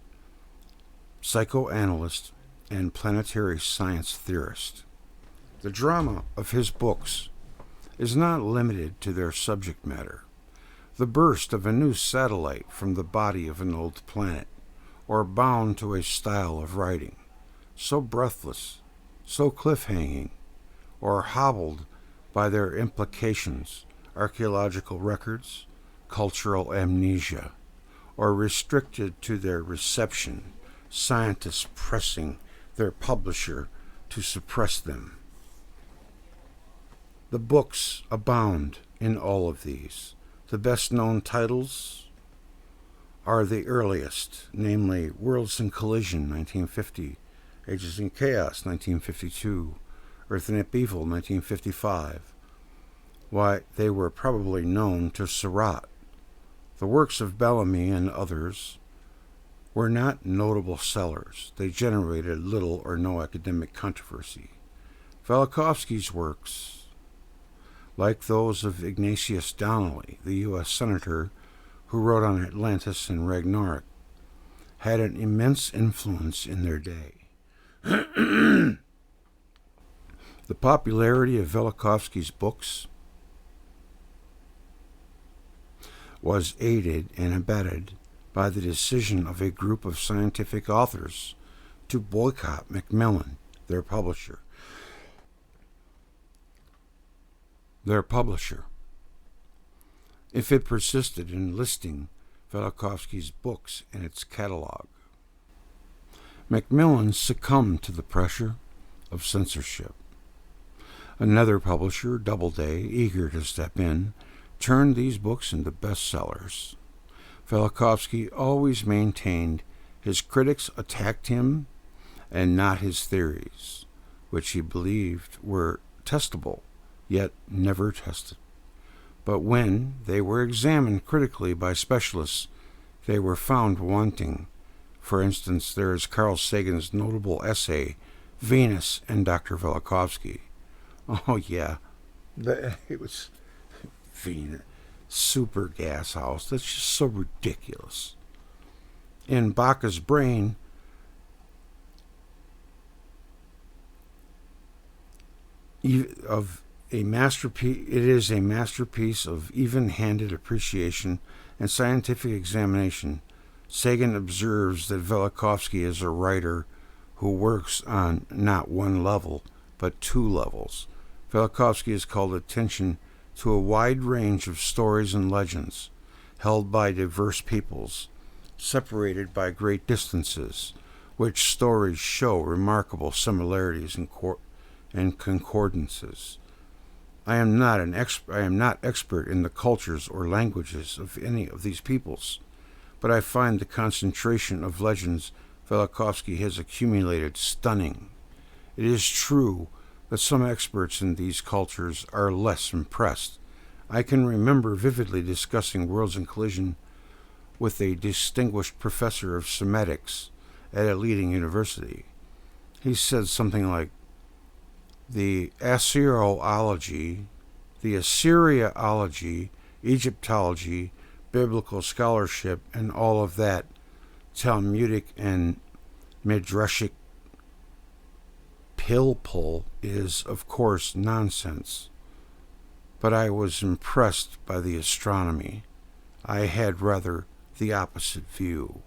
psychoanalyst, and planetary science theorist. The drama of his books is not limited to their subject matter. The burst of a new satellite from the body of an old planet, or bound to a style of writing so breathless, so cliff-hanging, or hobbled by their implications, archaeological records, cultural amnesia, or restricted to their reception, scientists pressing their publisher to suppress them. The books abound in all of these. The best-known titles are the earliest, namely Worlds in Collision, 1950, Ages in Chaos, 1952, Earth and Upheaval, 1955. Why, they were probably known to Surratt. The works of Bellamy and others were not notable sellers. They generated little or no academic controversy. Velikovsky's works, like those of Ignatius Donnelly, the U.S. Senator who wrote on Atlantis and Ragnarok, had an immense influence in their day. The popularity of Velikovsky's books was aided and abetted by the decision of a group of scientific authors to boycott Macmillan, their publisher. If it persisted in listing Velikovsky's books in its catalog. Macmillan succumbed to the pressure of censorship. Another publisher, Doubleday, eager to step in, turned these books into bestsellers. Velikovsky always maintained his critics attacked him and not his theories, which he believed were testable, yet never tested. But when they were examined critically by specialists, they were found wanting. For instance, there is Carl Sagan's notable essay, Venus and Dr. Velikovsky. Oh, yeah, it was Venus. super gas house. That's just so ridiculous. In Baca's brain, of a masterpiece, it is a masterpiece of even-handed appreciation and scientific examination. Sagan observes that Velikovsky is a writer who works on not one level, but two levels. Velikovsky has called attention to a wide range of stories and legends held by diverse peoples, separated by great distances, which stories show remarkable similarities and concordances. I am not expert in the cultures or languages of any of these peoples, but I find the concentration of legends Velikovsky has accumulated stunning. It is true that some experts in these cultures are less impressed. I can remember vividly discussing worlds in collision with a distinguished professor of Semitics at a leading university. He said something like, the Assyriology, Egyptology, biblical scholarship, and all of that Talmudic and Midrashic pill is, of course, nonsense. But I was impressed by the astronomy. I had rather the opposite view.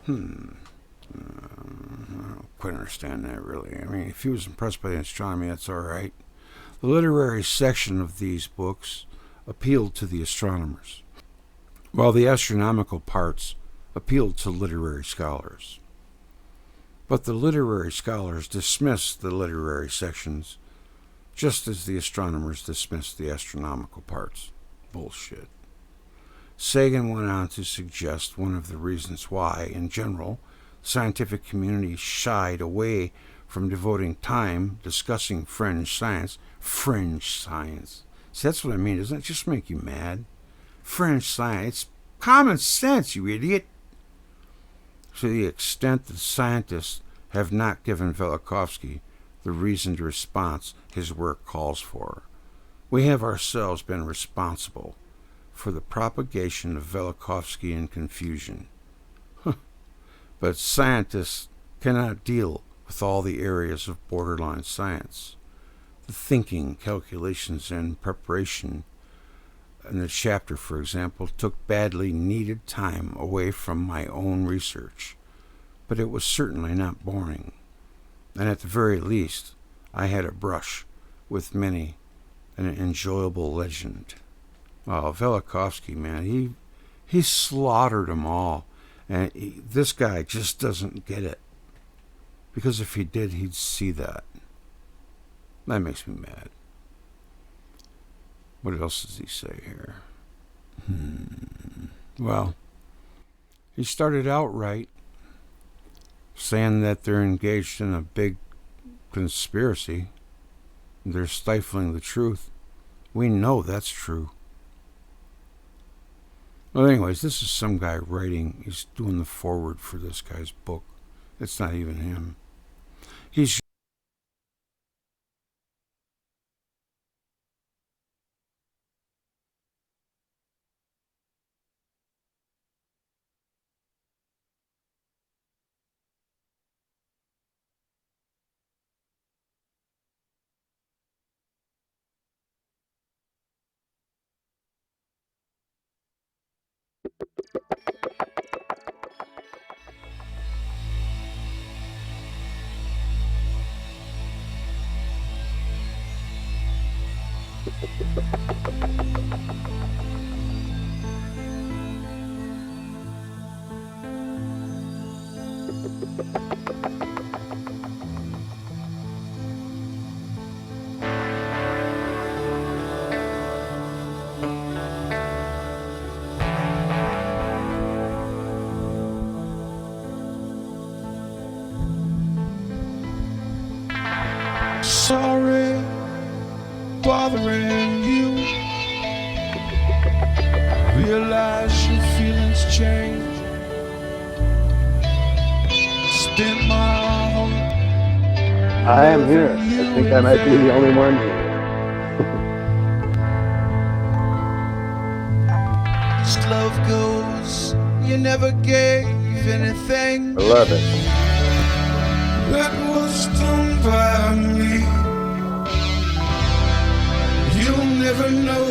I don't quite understand that, really. I mean, if he was impressed by the astronomy, that's all right. The literary section of these books appealed to the astronomers, while the astronomical parts appealed to literary scholars. But the literary scholars dismissed the literary sections, just as the astronomers dismissed the astronomical parts. Bullshit. Sagan went on to suggest one of the reasons why, in general, the scientific community shied away from devoting time discussing fringe science. Fringe science. See, that's what I mean. Doesn't it just make you mad? Fringe science. It's common sense, you idiot. To the extent that scientists have not given Velikovsky the reasoned response his work calls for, we have ourselves been responsible for the propagation of Velikovskyan confusion. But scientists cannot deal with all the areas of borderline science. The thinking, calculations, and preparation in the chapter, for example, took badly needed time away from my own research, but it was certainly not boring, and at the very least, I had a brush with many an enjoyable legend. Oh, Velikovsky, man, he slaughtered them all, and this guy just doesn't get it, because if he did, he'd see that. That makes me mad. What else does he say here? Well, he started out right, saying that they're engaged in a big conspiracy. They're stifling the truth. We know that's true. Well, anyways, this is some guy writing. He's doing the foreword for this guy's book. It's not even him. He's sorry bothering you. Realize your feelings change. Spend my heart. I am here. I think I might be the only one here. lost love goes, you never gave anything I love it. that was done by me. You'll never know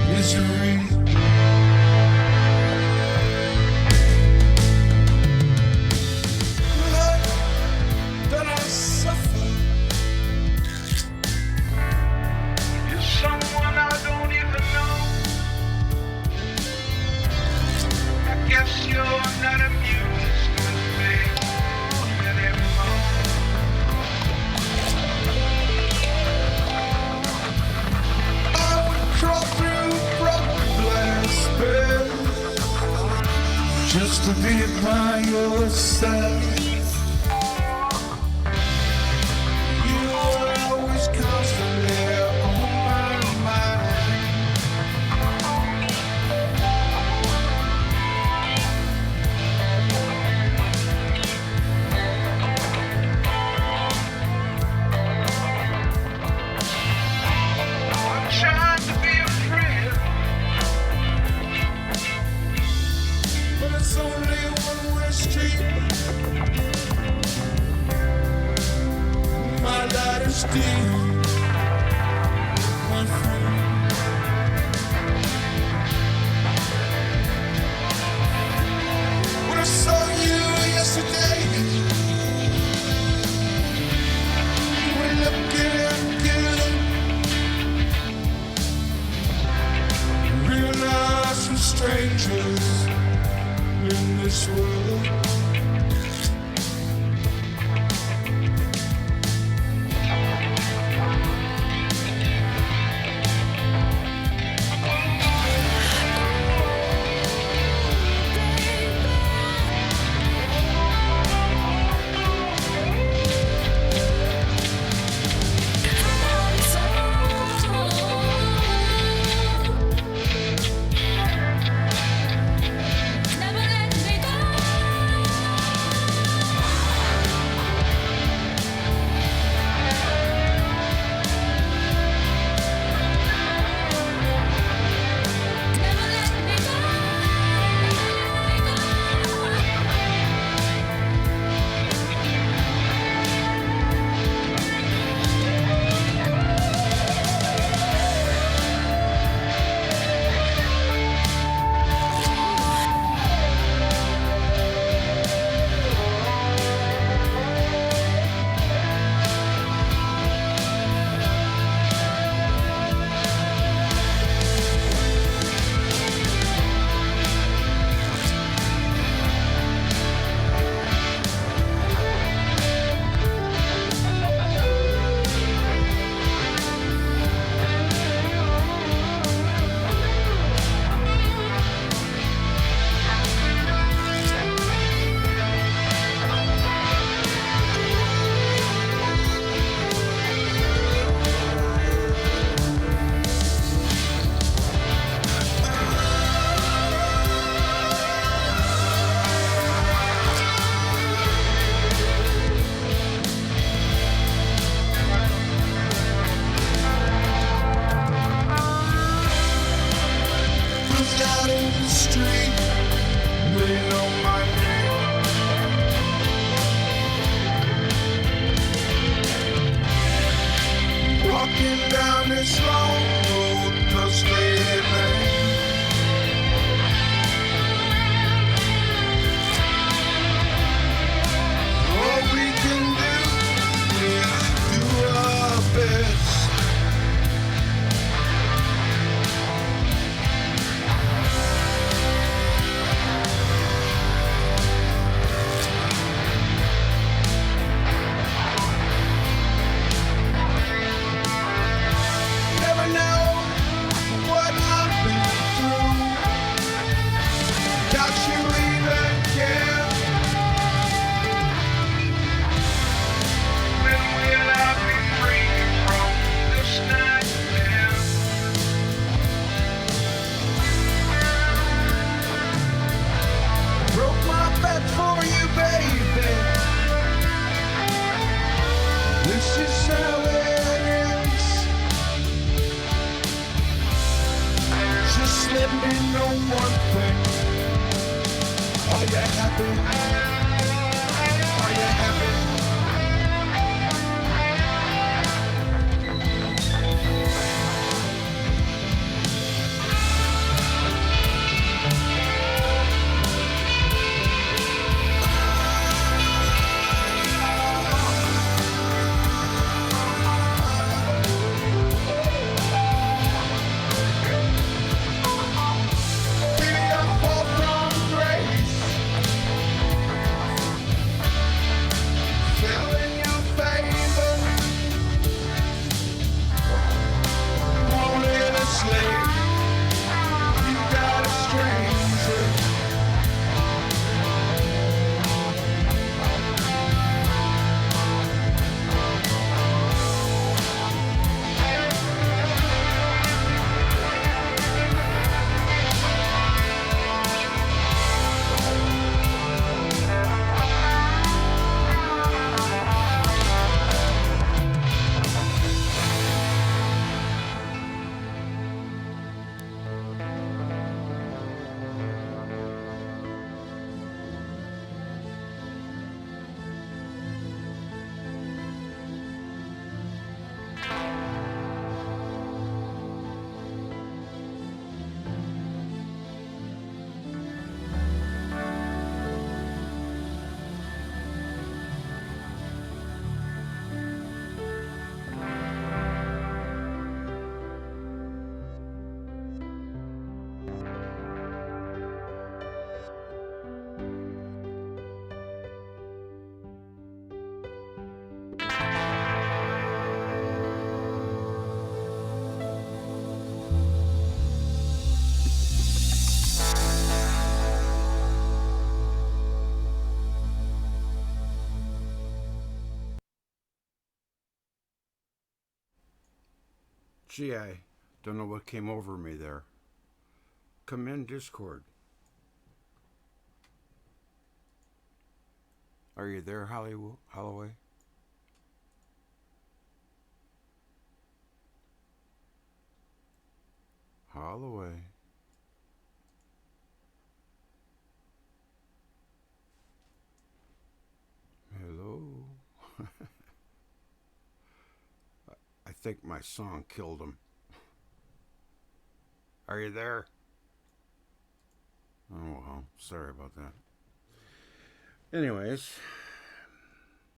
misery. That I suffer is someone I don't even know. I guess you're not amused with me anymore. I would crawl through broken glass beds just to be by your side. You were always constantly on my mind. I'm trying to be a friend, but it's only a one-way street. My light is dim, my friend. When I saw you yesterday, you were looking good. Realize we're strangers in this world. Out in the street, they know my name. Walking down this long road, dusty lane. All we can do is do our best. let me know one thing. Are you happy? Are you happy? Gee, I don't know what came over me there. Come in, Discord. Are you there, Holloway? Holloway. Hello. I think my song killed him. Are you there? Oh well, sorry about that. Anyways,